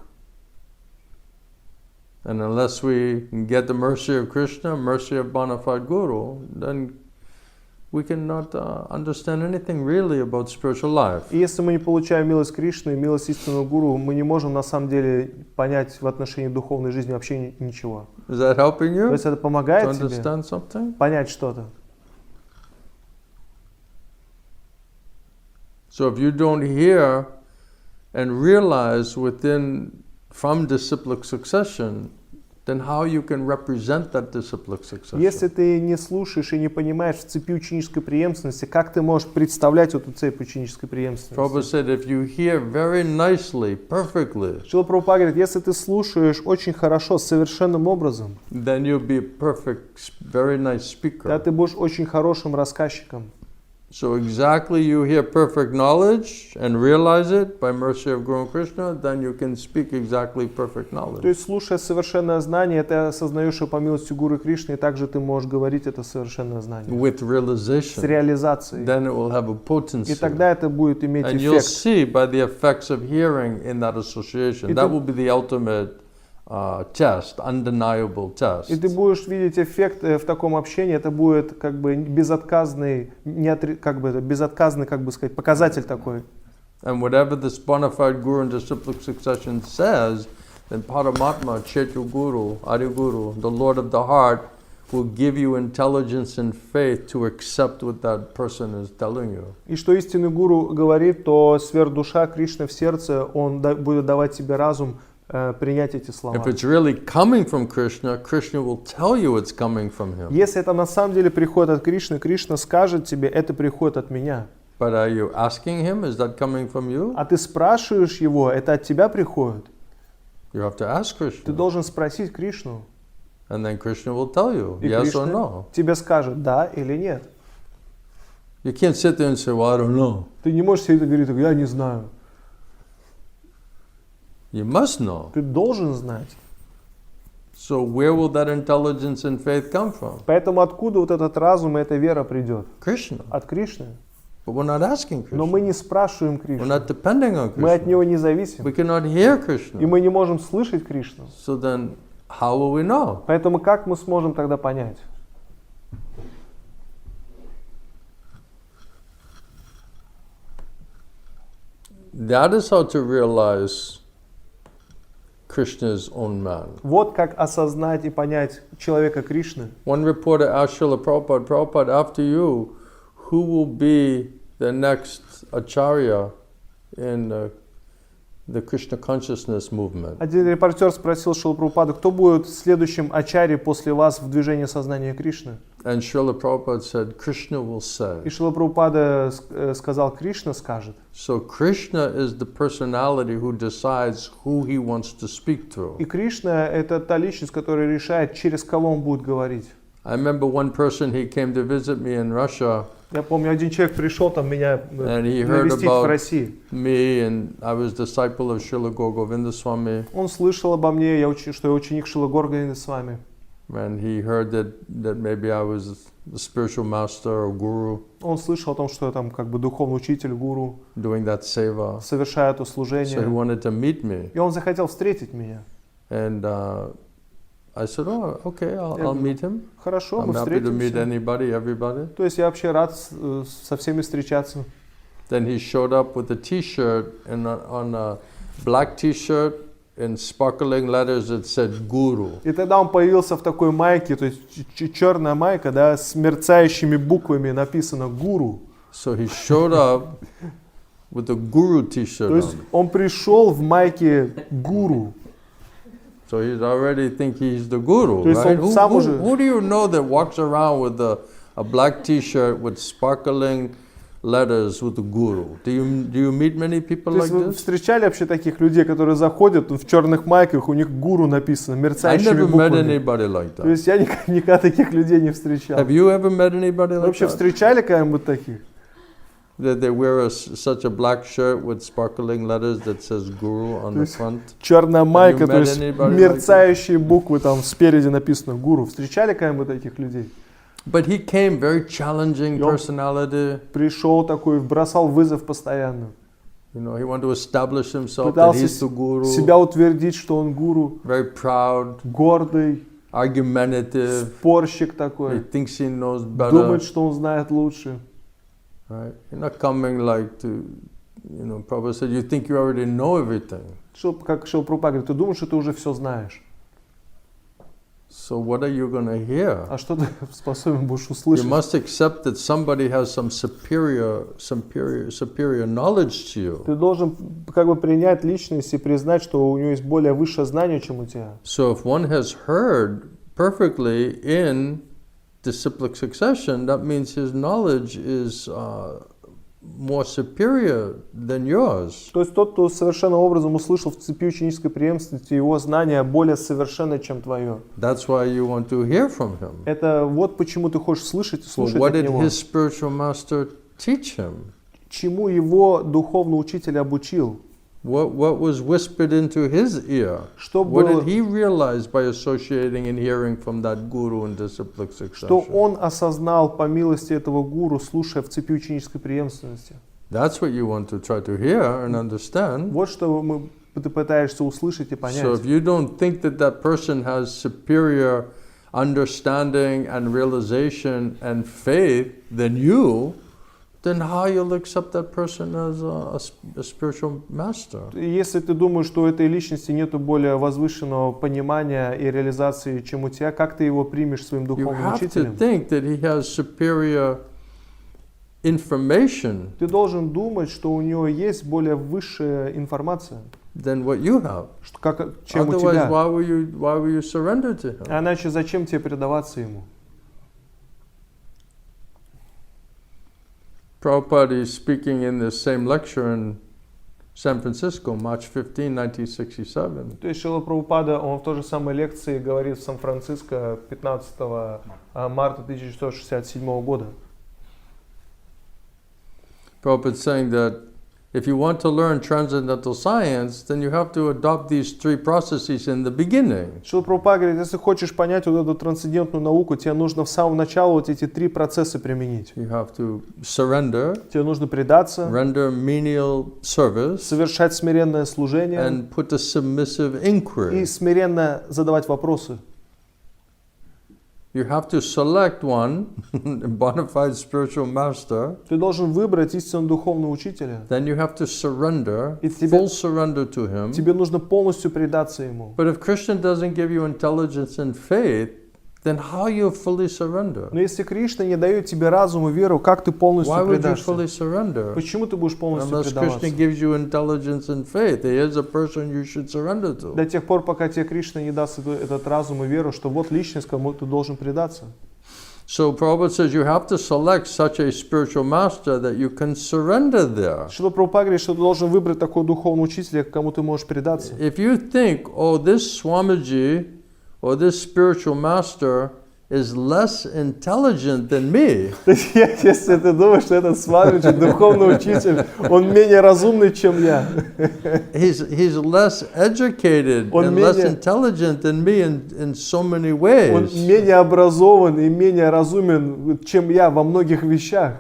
And unless we get the mercy of Krishna, mercy of bona fide guru, then we cannot understand anything really about spiritual life. И если мы не получаем милость Кришны, милость истинного гуру, мы не можем на самом деле понять в отношении духовной жизни вообще ничего. Is that helping То you есть это to помогает тебе understand something? понять что-то. So if you don't hear and realize from disciplic succession, then how you can represent that disciplic succession? Если ты не слушаешь и не понимаешь в цепи ученической преемственности, как ты можешь представлять эту цепь ученической Prabhupada преемственности? said, if you hear very nicely, perfectly, Шрила Прабхупада говорит, если ты слушаешь очень хорошо, совершенным образом, then you'll be a perfect, very nice тогда speaker. ты будешь очень хорошим рассказчиком. So exactly you hear perfect knowledge and realize it by mercy of Guru Krishna, then you can speak exactly perfect То knowledge. есть, слушая совершенное знание, ты осознаешь его по милости Гуру Кришны, и также ты можешь говорить это совершенное знание. With С realization, реализацией. then it will have a И potency. тогда это будет иметь And you'll эффект. see by the effects of hearing in that association. И That ты- will be the ultimate test, undeniable test. И ты будешь видеть эффект в таком общении, это будет как бы безотказный, безотказный, как бы сказать, показатель такой. And whatever this bona fide guru and disciplic succession says, then Paramatma, Chetu Guru, Adi Guru, the Lord of the heart, will give you intelligence and faith to accept what that person is telling you. И что истинный гуру говорит, то сверхдуша Кришна в сердце, он будет давать тебе разум принять эти слова. If it's really coming from Krishna, Krishna will tell you it's coming from him. Если это на самом деле приходит от Кришны, Кришна скажет тебе, это приходит от меня. But are you asking him, is that coming from you? А ты спрашиваешь его, это от тебя приходит? You have to ask Ты Krishna. должен спросить Кришну. And then Krishna will tell you, И yes or Кришна no. тебе скажет, да или нет. You can't sit there and say, well, I don't know. Ты не можешь сидеть и говорить, я не знаю. You must know. Ты должен знать. So where will that intelligence and faith come from? Поэтому откуда вот этот разум и эта вера придет? Krishna. От Кришны. But we're not asking Но Krishna. мы не спрашиваем We're Кришну. not depending on Мы от Krishna. него не зависим. We cannot hear И Krishna. мы не можем слышать Кришну. So then how will we know? Поэтому как мы сможем тогда понять? That is how to realize Krishna's own man. Вот как осознать и понять человека Кришны. One reporter asked Srila Prabhupada, Prabhupada, after you, who will be the next acharya in the Krishna consciousness movement? Один репортер спросил Шрилу Прабхупаду, кто будет следующим ачарьей после вас в движении сознания Кришны? And Srila Prabhupada said, Krishna will say. И Шрила Прабхупада сказал, Кришна скажет. So Krishna is the personality who decides who he wants to speak through. И Кришна — это та личность, которая решает, через кого он будет говорить. I remember one person, he came to visit me in Russia, Я помню, один человек пришел там меня and he heard навестить в about России. me, and I was disciple of Srila Govinda Swami, Он слышал обо мне, что я ученик Шрилы Горгавинды с вами. and he heard that maybe I was the spiritual master or guru Он слышал о том, что я там как бы духовный учитель, гуру, doing that seva. совершаю это So he служение. wanted to meet me, И он захотел встретить меня. and I said, oh, okay, I'll meet him. Хорошо, мы I'm happy to meet встретимся. anybody, everybody. То есть я вообще рад со всеми встречаться. then he showed up with a T-shirt and on a black T-shirt in sparkling letters it said Guru. И тогда он появился в такой майке, то есть черная майка, да, с мерцающими буквами написано «Гуру». So he showed up with a Guru T-shirt То есть on. он пришел в майке «Гуру». So he's already think he's the Guru, То есть right? он сам уже... Who do you know that walks around with a black T-shirt with sparkling letters with the Guru? Do you meet many people То like есть вы this? встречали вообще таких людей, которые заходят в черных майках, у них «Гуру» написано, I мерцающими never met буквами. anybody like То that. есть я никогда таких людей не встречал. Have you ever met anybody Вы like вообще that? встречали кого-нибудь таких? That they wear such a black shirt with sparkling letters that says Guru on the front? Черная майка, то met есть anybody like мерцающие буквы, там спереди написано «Гуру». Встречали кого-нибудь таких людей? But he came very challenging Yup. personality. Пришел такой, бросал вызов постоянно. You know, he wanted to establish himself that Пытался he's the Guru. себя утвердить, что он гуру. Very proud, Гордый, argumentative. спорщик He такой. thinks he knows better. Думает, что он знает лучше. Right? You're not coming like to, you know, Prabhupada said, you think you already know everything. Как Шрила Прабхупада говорит, ты думаешь, что ты уже все знаешь. So what are you going to hear? А что ты способен будешь You услышать? must accept that somebody has some superior knowledge to you. Ты должен как бы принять личность и признать, что у него есть более высшее знание, чем у тебя. So if one has heard perfectly in disciplic succession, that means his knowledge is more superior than yours. То есть тот, кто совершенным образом услышал в цепи ученической преемственности, его знание более совершенно, чем твое. That's why you want to hear from him. Это вот почему ты хочешь слышать и Well, слушать what от did него. his spiritual master teach him? Чему его духовный учитель обучил? What was whispered into his ear? Что What было, did he realize by associating and hearing from that guru in disciplic что succession? он осознал по милости этого гуру, слушая в цепи ученической преемственности? That's what you want to try to hear and understand. Вот что ты пытаешься услышать и So понять. if you don't think that that person has superior understanding and realization and faith than you, then how you'll accept that person as a spiritual master? Если ты думаешь, что у этой личности нет более возвышенного понимания и реализации, чем у тебя, как ты его примешь своим You духовным have to учителем? think that he has superior information Ты должен думать, что у него есть более высшая информация, than what you have. чем у Otherwise, тебя. why will you surrender to him? А иначе зачем тебе предаваться ему? Prabhupada is speaking in this same lecture in San Francisco, March 15, 1967. То есть Шрила Прабхупада, он в той же самой лекции говорит в Сан-Франциско 15 марта 1967 года. Prabhupada is saying that if you want to learn transcendental science, then you have to adopt these three processes in the beginning. Шрила Прабхупада говорит, если хочешь понять вот эту трансцендентную науку, тебе нужно в самом начале вот эти три процесса применить. You have to surrender, Тебе нужно предаться, render menial service, совершать смиренное служение and put a submissive и inquiry. смиренно задавать вопросы. You have to select one, a bona fide spiritual master. Ты должен выбрать истинно духовного учителя. Then you have to surrender, И тебе- full surrender to him. Тебе нужно полностью предаться ему. But if Krishna doesn't give you intelligence and faith, then how you fully surrender? Но если Кришна не дает тебе разум и веру, как ты полностью Why would you предашься? fully surrender? Почему ты будешь полностью Unless Krishna предаваться? gives you intelligence and faith, he is a person you should surrender to. До тех пор, пока тебе Кришна не даст этот разум и веру, что вот личность, кому ты должен предаться. So Prabhupada says you have to select such a spiritual master that you can surrender there. Шрила Прабхупада говорит, что ты должен выбрать такого духовного учителя, кому ты можешь предаться. If you think, oh, this Swamiji or this spiritual master is less intelligent than me, То есть, если ты думаешь, что этот Свамиджи, духовный учитель, он менее разумный, чем я, he's less educated Он and less менее- intelligent than me in so many он ways, менее образован и менее разумен, чем я во многих вещах,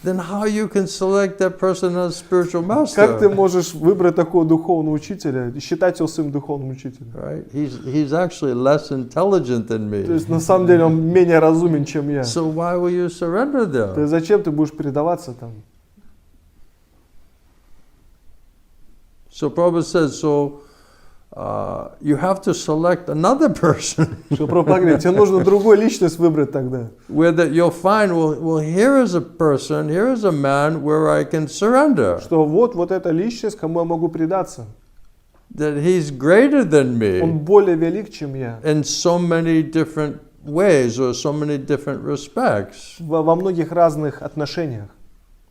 then how you can select that person as spiritual как ты master? можешь выбрать такого духовного учителя и считать его своим духовным учителем? Right? He's actually less intelligent than То me. есть на самом деле он менее разумен, чем я. So why will you surrender То there? есть зачем ты будешь предаваться там? So Prabhupada says, you have to select another person Что Прабхупада говорит, тебе нужно другую личность выбрать тогда. where that you'll find, well, here is a person, here is a man where I can surrender. Что вот эта личность, кому я могу предаться. That he's greater than Он me более велик, чем я. in so many different ways or so many different respects. Во многих разных отношениях.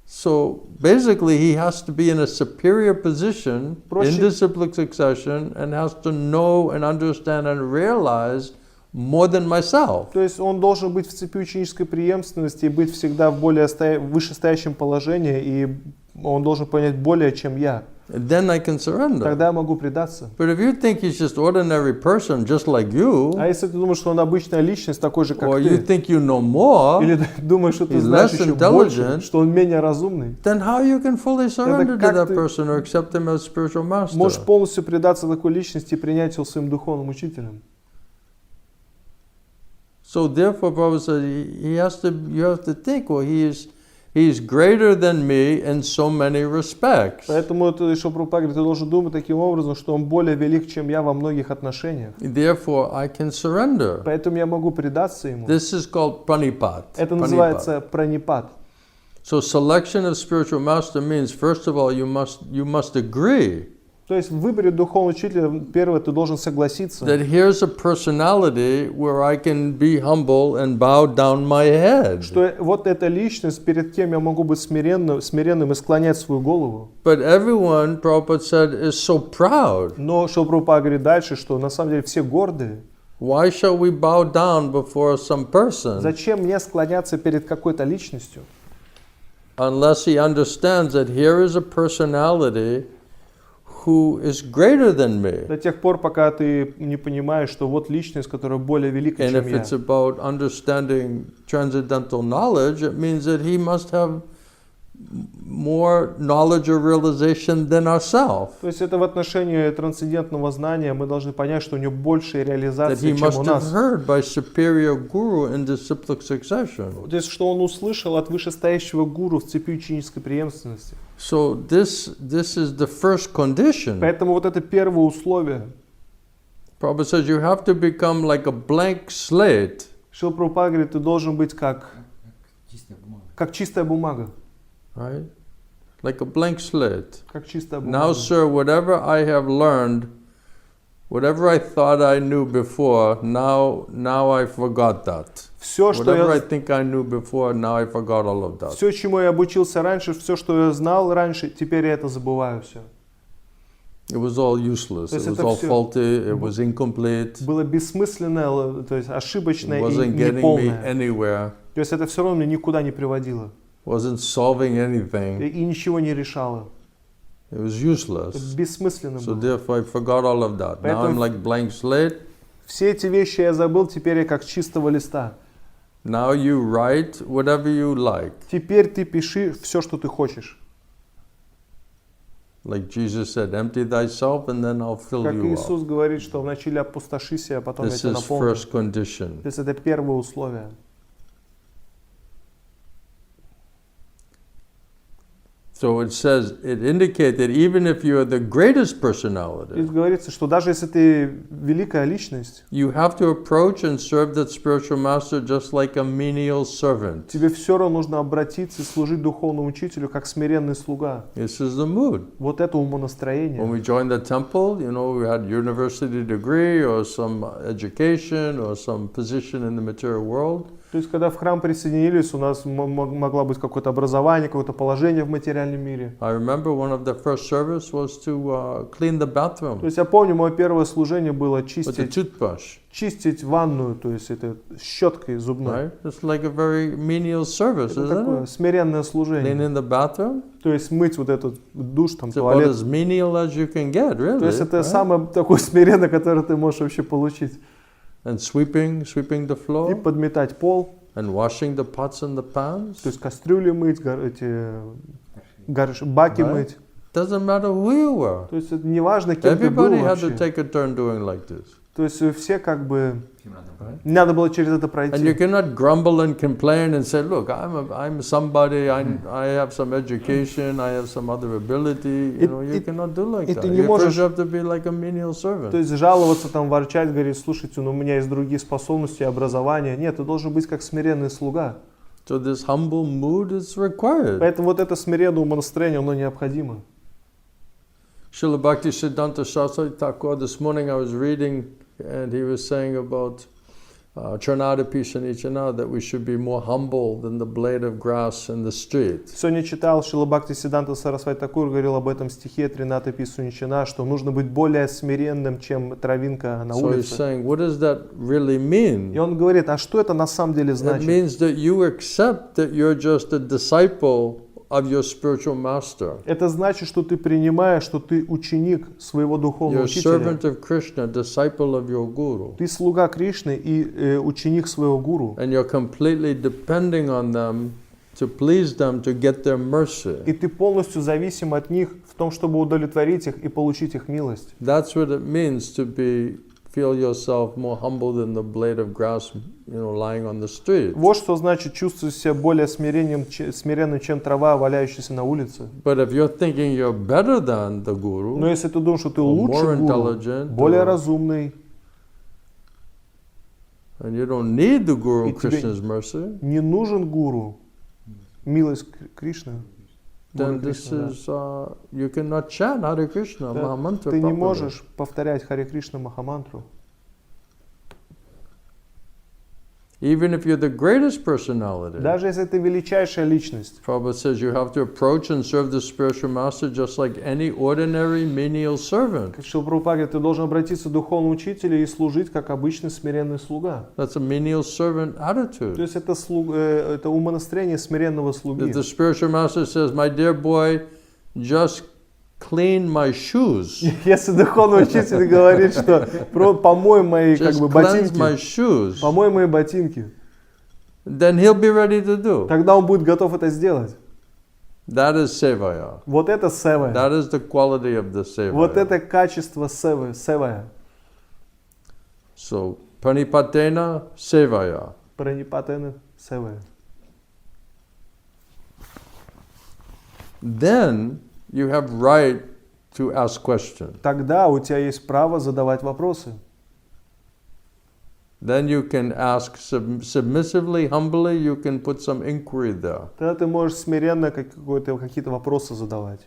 So basically, he has to be in a superior position in disciplic succession and has to know and understand and realize more than myself. То есть он должен быть в цепи ученической преемственности и быть всегда в более вышестоящем положении, и он должен понять более, чем я. And then I can surrender. Тогда я могу предаться. But if you think he's just ordinary person, just like you, А если ты думаешь, что он обычная личность, такой же, как or you ты, think you know more, или ты думаешь, что ты he's знаешь less еще больше, intelligent, что он менее разумный, then how you can fully surrender to как that ты person or accept him as spiritual master? можешь полностью предаться такой личности и принять его своим духовным учителем. So therefore, Prabhupada said, you have to think, well, he's greater than me in so many respects. Поэтому это еще Прабхупада говорит, ты должен думать таким образом, что он более велик, чем я во многих отношениях. Therefore, I can surrender. Поэтому я могу предаться ему. This is called pranipat. Это называется пранипат. So selection of spiritual master means, first of all, you must agree. То есть в выборе духовного учителя, первое, ты должен согласиться. That here's a personality where I can be humble and bow down my head. Что вот эта личность, перед кем я могу быть смиренным и склонять свою голову. But everyone, Prabhupada said, is so proud. Но что Прабхупада говорит дальше, что на самом деле все гордые. Why shall we bow down before some person? Зачем мне склоняться перед какой-то личностью? Unless he understands that here is a personality who is greater than me. До тех пор, пока ты не понимаешь, что вот личность, которая более велика, And чем if я. it's about understanding transcendental knowledge, it means that he must have more knowledge or realization than ourselves. То есть это в отношении трансцендентного знания мы должны понять, что у него больше That реализации, he чем у must have нас. heard by superior guru in disciplic succession. То есть что он услышал от вышестоящего гуру в цепи ученической преемственности. So this is the first condition. Поэтому вот это первое условие. Prabhupada says you have to become like a blank slate. Шрила Прабхупада говорит, ты должен быть как чистая бумага. Right? Like a blank slate. Как чистая Now, бумага. sir, whatever I have learned, whatever I thought I knew before, now I forgot that. Все, что Whatever I я, think I knew before, now I forgot all of that. все, чему я обучился раньше, все, что я знал раньше, теперь я это забываю все. It was all useless. То It есть was это all всё faulty. It was incomplete. Было бессмысленное, то есть ошибочное It и wasn't getting me неполное. anywhere. То есть это все равно меня никуда не приводило. Wasn't solving anything. И ничего не решало. It was Это useless. бессмысленно So было. therefore I forgot all of that. Now I'm Поэтому- like blank slate. Все эти вещи я забыл, теперь я как с чистого листа. Now you write whatever you like. Теперь ты пиши все, что ты хочешь. Like Jesus said, empty thyself and then I'll fill Как you up. Иисус говорит, что вначале опустошися, а потом я This тебя is наполню. first condition. То есть это первое условие. So it says, it indicates that even if you are the greatest personality, Здесь говорится, что даже если ты великая личность, you have to approach and serve that spiritual master just like a menial servant. тебе все равно нужно обратиться и служить духовному учителю как смиренный слуга. This is the mood. Вот это When умонастроение. we joined the temple, we had university degree or some education or some position in the material world. То есть, когда в храм присоединились, у нас могло быть какое-то образование, какое-то положение в материальном мире. I remember one of the first service was to clean the То bathroom есть, я помню, мое первое служение было with a toothbrush, чистить ванную, то есть это щеткой зубной. right? It's like a very menial service, Это isn't такое it? смиренное служение. Cleaning the bathroom. То есть мыть вот этот душ, там, It's about туалет. as menial as you can get, really. То есть это right? самое такое смиренное, которое ты можешь вообще получить. And sweeping the И floor, подметать пол, and washing the pots and the pans. то есть кастрюли мыть, баки Right. мыть. Doesn't matter who you were. То есть это не важно, кем ты был Everybody had to вообще. take a turn doing like this. То есть все как бы не надо было через это And you пройти. cannot grumble and complain and say, look, I'm somebody, I have some education, I have some other ability. You cannot do like that. You first have to be like a menial servant. То есть жаловаться, там, ворчать, говорить, слушайте, ну у меня есть другие способности, образование. Нет, ты должен быть как смиренный слуга. So this humble mood is required. Поэтому вот это смиренное умонастроение, оно необходимо. Srila Bhaktisiddhanta Saraswati Thakur, this morning I was reading and he was saying about Charnadapi Shanichana, that we should be more humble than the blade of grass in the street. Сегодня читал Шрила Бхактисиддханта Сарасвати Такур, говорил об этом стихе Тринаты Писуничана, что нужно быть более смиренным, чем травинка на So he's улице. saying, what does that really mean? И он говорит, а что это на самом деле It значит? means that you accept that you're just a disciple of your spiritual master. Это значит, что ты принимаешь, что ты ученик своего духовного You're a учителя. servant of Krishna, disciple of your guru. Ты слуга Кришны и ученик своего гуру. And you're completely depending on them to please them, to get their mercy. И ты полностью зависим от них в том, чтобы удовлетворить их и получить их милость. That's what it means to feel yourself more humble than the blade of grass, lying on the street. Вот что значит чувствовать себя более смиренным, чем трава, валяющаяся на улице. But if you're thinking you're better than the guru, Но если ты думаешь, что ты or лучше more гуру, intelligent, более or- разумный, and you don't need the guru И тебе- Krishna's mercy, не нужен гуру, милость Кришны, then Гуру this Кришны, да. is you cannot chant Hare Krishna, Да. Mahamantra Ты не properly. можешь повторять Харе Кришна Махамантру. Even if you're the greatest personality. Даже если ты величайшая личность. Prabhupada says you have to approach and serve the spiritual master just like any ordinary menial servant. Как Шрила Прабхупада говорит, ты должен обратиться к духовному учителю и служить как обычный смиренный слуга. That's a menial servant То attitude. есть это умонастроение смиренного слуги. If the spiritual master says, my dear boy, just clean my shoes. Если духовный учитель говорит, что помой мои как Just бы cleanse my ботинки, shoes. помой мои ботинки, Then he'll be ready to do. тогда он будет готов это сделать. That is sevaya. Вот это севая. That is the quality of the sevaya. Вот это качество севая. So, pranipatena sevaya. Пранипатена севая. Then you have right to ask questions. Тогда у тебя есть право задавать вопросы. Then you can ask submissively, humbly, you can put some inquiry there. Тогда ты можешь смиренно какие-то вопросы задавать.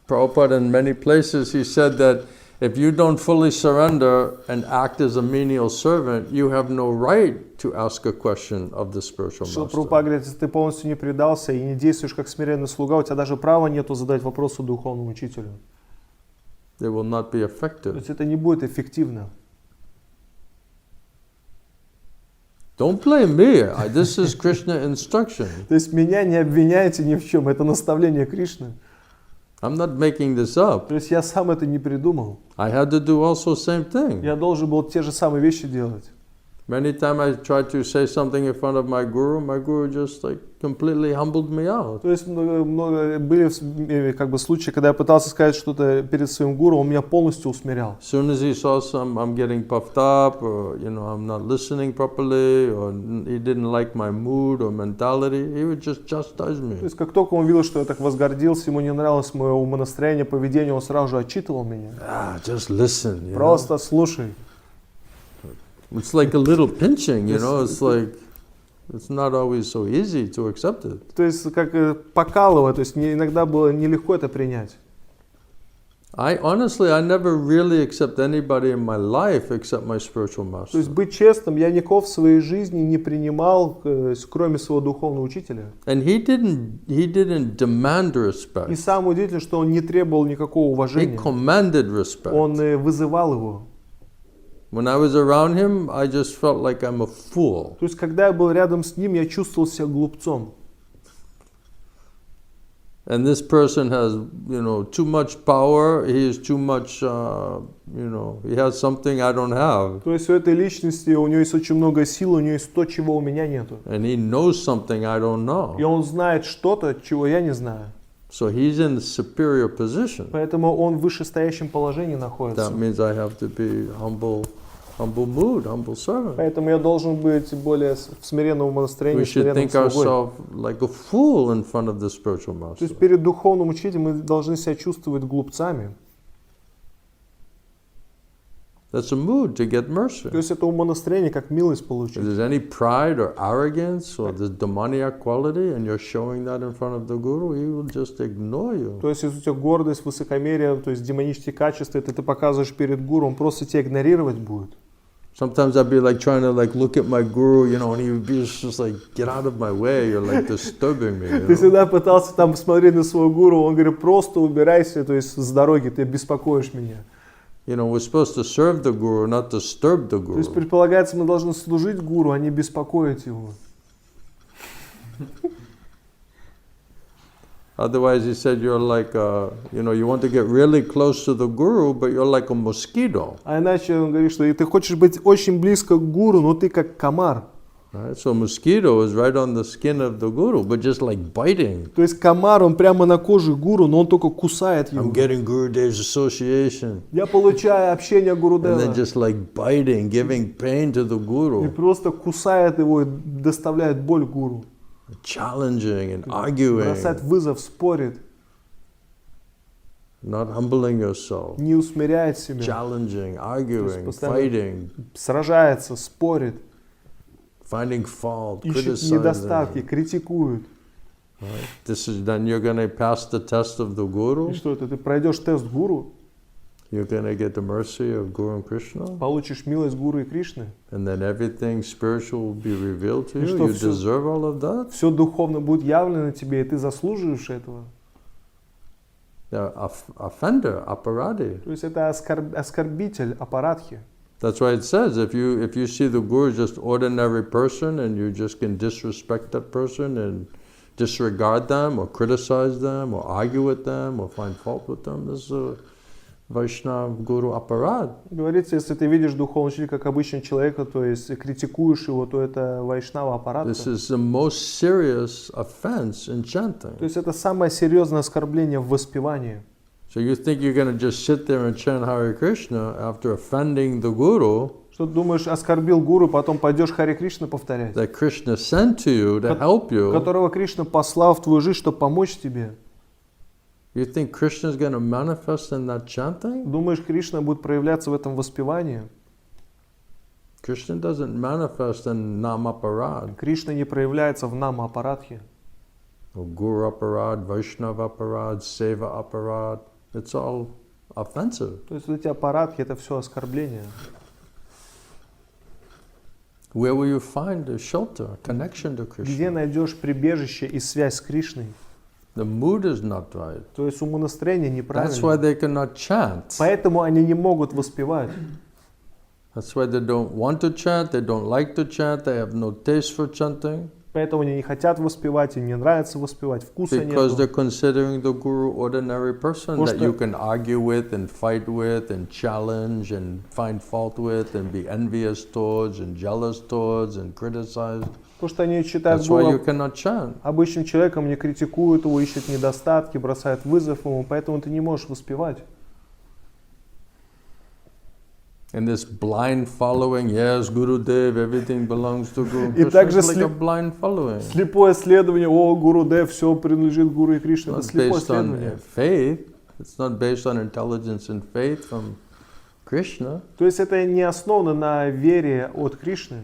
Prabhupada, in many places, he said that if you don't fully surrender and act as a menial servant, you have no right to ask a question of the spiritual Шрила master. Прабхупада говорит, если ты полностью не предался и не действуешь как смиренный слуга, у тебя даже права нету задать вопросы духовному учителю. They will not be То effective. есть это не будет эффективно. Don't blame me. This is Krishna instruction. То есть меня не обвиняйте ни в чем, это наставление Кришны. I'm not making this up. То есть я сам это не придумал. I had to do also same thing. Я должен был те же самые вещи делать. Many times I tried to say something in front of my guru just like completely humbled me out. То есть были как бы случаи, когда я пытался сказать что-то перед своим гуру, он меня полностью усмирял. As soon as he saw I'm getting puffed up, or I'm not listening properly, or he didn't like my mood or mentality, he would just chastise me. То есть как только он видел, что я так возгордился, ему не нравилось мое умонастроение, поведение, он сразу же отчитывал меня. Just listen. Просто слушай. It's like a little pinching, It's like it's not always so easy to accept it. То есть как покалывать, то есть мне иногда было нелегко это принять. I never really accept anybody in my life except my spiritual master. То есть быть честным, я никого в своей жизни не принимал, кроме своего духовного учителя. And he didn't demand И respect. самое удивительное, что он не требовал никакого He уважения. commanded respect. Он вызывал его. When I was around him, I just felt like I'm a fool. То есть когда я был рядом с ним, я чувствовал себя глупцом. And this person has, too much power. He is too much, he has something I don't have. То есть у этой личности, у него есть очень много сил, у него есть то, чего у меня нету. And he knows something I don't know. И он знает что-то, чего я не знаю. So he's in a superior position. Поэтому он в вышестоящем положении находится. That means I have to be humble humble mood, humble servant. Поэтому я должен быть более в смиренном We настроении, should смиренным think слугой. ourselves like a fool in front of the spiritual То master. есть перед духовным учителем мы должны себя чувствовать глупцами. That's a mood to get То mercy. есть это умонастроение, как милость If получить. there's any pride or arrogance or this demoniac quality and you're showing that in front of the guru, he will just ignore you. То есть если у тебя гордость, высокомерие, то есть демонические качества, это ты показываешь перед гуру, он просто тебя игнорировать будет. Sometimes I'd be like trying to like look at my guru, you know, and he would be just like, get out of my way, you're like disturbing me. Ты всегда пытался там посмотреть на своего гуру, он говорит, просто убирайся, то есть с дороги, ты беспокоишь меня. You know, we're supposed to serve the guru, not disturb the То есть guru. предполагается, мы должны служить гуру, а не беспокоить его. Otherwise, he said you're like, you know, you want to get really close to the guru, but you're like a mosquito. А иначе он говорит, что и ты хочешь быть очень близко к гуру, но ты как комар. Right? So mosquito is right on the skin of the guru, but just like biting. То есть комар, он прямо на коже гуру, но он только кусает его. I'm getting Guru Dev's association. Я получаю общение And then Гурудева. just like biting, giving pain to the И guru, просто кусает его и доставляет боль гуру. challenging and arguing, Бросает вызов, спорит, not humbling yourself, не усмиряет себя, challenging, arguing, постоянно fighting, сражается, спорит, finding fault, ищет недостатки, criticizing. критикует. Right? This is then you're going to pass the test of the guru. И что это? Ты пройдешь тест гуру, You're going to get the mercy of Guru and Krishna, получишь милость гуру и Кришны. and then everything spiritual will be revealed to И you. что You всё- deserve all of that. Все духовно будет явлено тебе, и ты заслуживаешь этого. The offender, aparadi. То есть это оскорбитель, аппаратхи. That's why it says if you see the guru as just ordinary person and you just can disrespect that person and disregard them or criticize them or argue with them or find fault with them, this is a Vaishnav Guru aparad. Говорится, если ты видишь духовного учителя как обычного человека, то есть критикуешь его, то это вайшнава аппарат. This is the most serious offense in chanting. То есть это самое серьезное оскорбление в воспевании. So you think you're going to just sit there and chant Hare Krishna after offending the Guru Что ты думаешь, оскорбил гуру, потом пойдешь Харе Кришна повторять, that Krishna sent to you to help you? которого Кришна послал в твою жизнь, чтобы помочь тебе. You think Krishna is going to manifest in that chanting? Думаешь, Кришна будет проявляться в этом воспевании? Krishna doesn't manifest in Namaparad, Кришна не проявляется в нама аппаратхе. or Guru Aparad, Vaishnava Aparad, Seva Aparad. It's all offensive. То есть вот эти аппаратхи, это все оскорбление. Where will you find a shelter, connection to Где Krishna? найдешь прибежище и связь с Кришной? The mood is not right. То есть умонастроение That's why неправильно. they cannot chant. Поэтому они не могут воспевать. That's why they don't want to chant, they don't like to chant, they have no taste for chanting. Поэтому они не хотят воспевать, им не нравится воспевать, вкуса Because they're нет. considering the guru ordinary person that you can argue with and fight with and challenge and find fault with and be envious towards and jealous towards and criticize. Потому что они считают That's why you гуру cannot chant. обычным человеком, не критикуют его, ищут недостатки, бросают вызов ему, поэтому ты не можешь воспевать. And this blind following, yes, Guru Dev, everything belongs to Guru. И Krishna также is like a blind following. Слепое следование, о, Гуру Дев, все принадлежит Гуру и Кришне. Это It's not слепое based on следование. faith. It's not based on intelligence and faith from Krishna. То есть это не основано на вере от Кришны.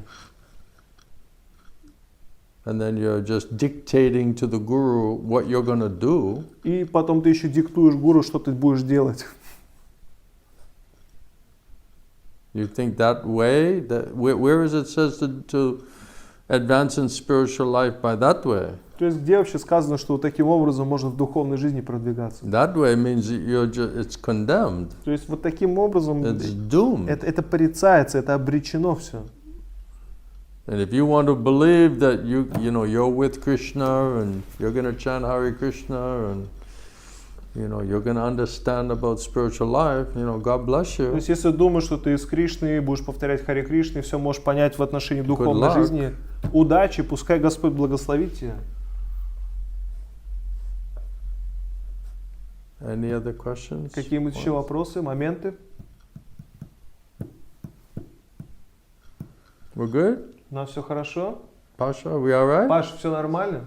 And then you're just dictating to the guru what you're going to do. И потом ты еще диктуешь Гуру, что ты будешь делать. You think that way, where is it says to advance in spiritual life by that way? То есть где вообще сказано, что вот таким образом можно в духовной жизни продвигаться? That way means that it's condemned. То есть вот таким образом It's doomed. это порицается, это обречено все. And if you want to believe that you're with Krishna and you're going to chant Hare Krishna and you're going to understand about spiritual life, God bless То you. есть если думаешь, что ты с Кришной будешь повторять Харе Кришны, все можешь понять в отношении духовной luck. жизни, удачи, пускай Господь благословит тебя. Any other questions? Какие-нибудь еще вопросы, моменты? We're good? У нас все хорошо? Pasha, are we all right? Паш, все нормально?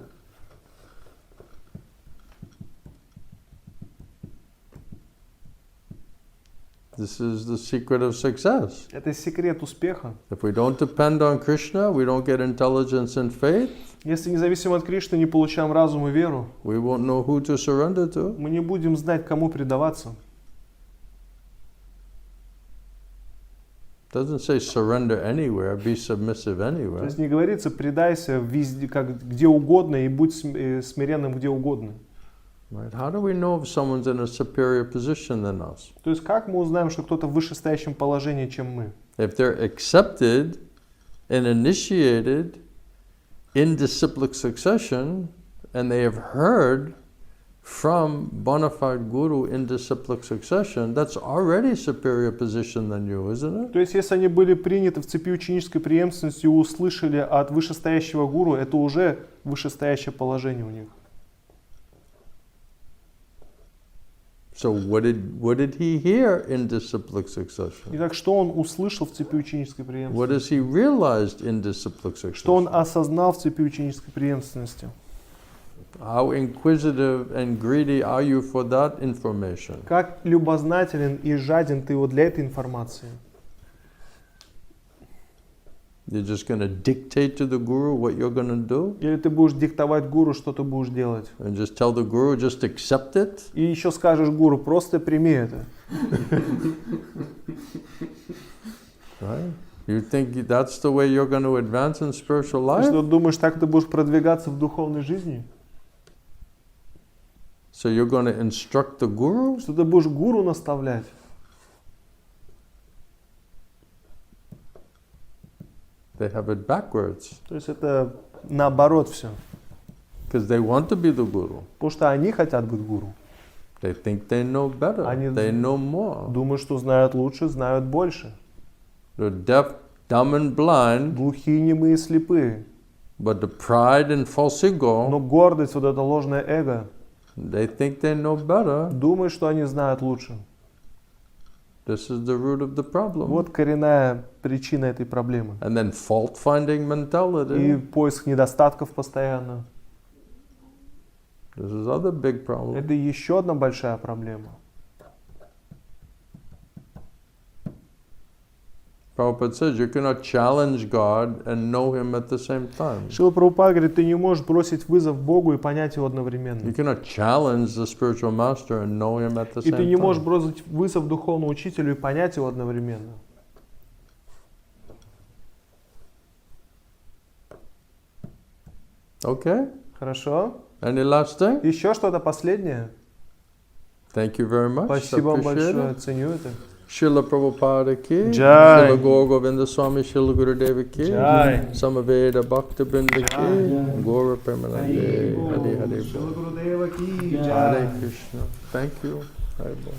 This is the secret of success. Это секрет успеха. If we don't depend on Krishna, we don't get intelligence and faith, Если независимо от Кришны не получаем разум и веру, we won't know who to surrender to. мы не будем знать, кому предаваться. It doesn't say surrender anywhere, be submissive То anywhere. есть не говорится, предайся везде, где угодно и будь смиренным где угодно. Right? How do we know if someone's in a superior position than us? То есть как мы узнаем, что кто-то в вышестоящем положении, чем мы? If they're accepted and initiated in disciplic succession, and they have heard from bona fide guru in disciplic succession, that's already superior position than you, isn't it? То есть если они были приняты в цепи ученической преемственности и услышали от вышестоящего гуру, это уже вышестоящее положение у них. So what did he hear in disciplic succession? Итак, что он услышал в цепи ученической What преемственности? has he realized in disciplic Что он succession? осознал в цепи ученической преемственности? How inquisitive and greedy are you for that information? Как любознателен и жаден ты вот для этой информации? You're just going to dictate to the guru what you're going to do Или ты будешь диктовать гуру, что ты будешь делать? and just tell the guru just accept it? И еще скажешь гуру, просто прими это. Right? You think that's the way you're going to advance in spiritual Ты life? что, думаешь, так ты будешь продвигаться в духовной жизни? So you're going to instruct the guru? Что ты будешь гуру наставлять? They have it backwards То есть это наоборот все. because they want to be the guru. Потому что они хотят быть гуру. They think they know better. Они They know more. думают, что знают лучше, знают больше. They're deaf, dumb and blind, Глухие, немые и слепые. but the pride and false ego, Но гордость, вот это ложное эго, they think they know better. думают, что они знают лучше. This is the root of the problem. Вот коренная причина этой проблемы. And then fault-finding И mentality. поиск недостатков постоянно. This is other big problem. Это еще одна большая проблема. Prabhupada says you cannot challenge God and know Him at the same time. Шрила Прабхупада говорит, ты не можешь бросить вызов Богу и понять его You одновременно. cannot challenge the spiritual master and know Him at the И ты не same можешь time. бросить вызов духовному учителю и понять его одновременно. Okay? Хорошо? Any last thing? Еще что-то последнее? Thank you very much. Спасибо вам Appreciate большое, it. ценю это. Srila Prabhupada ki, Jai. Srila Gaur Govinda Swami, Srila Gurudeva ki, Jai. Samaveda Bhakta Brinda ki, Jai. Gaura Premanande, Hare Hare Шрила Bol. Гурудева ки Hare Krishna. Thank you. Hare Bol.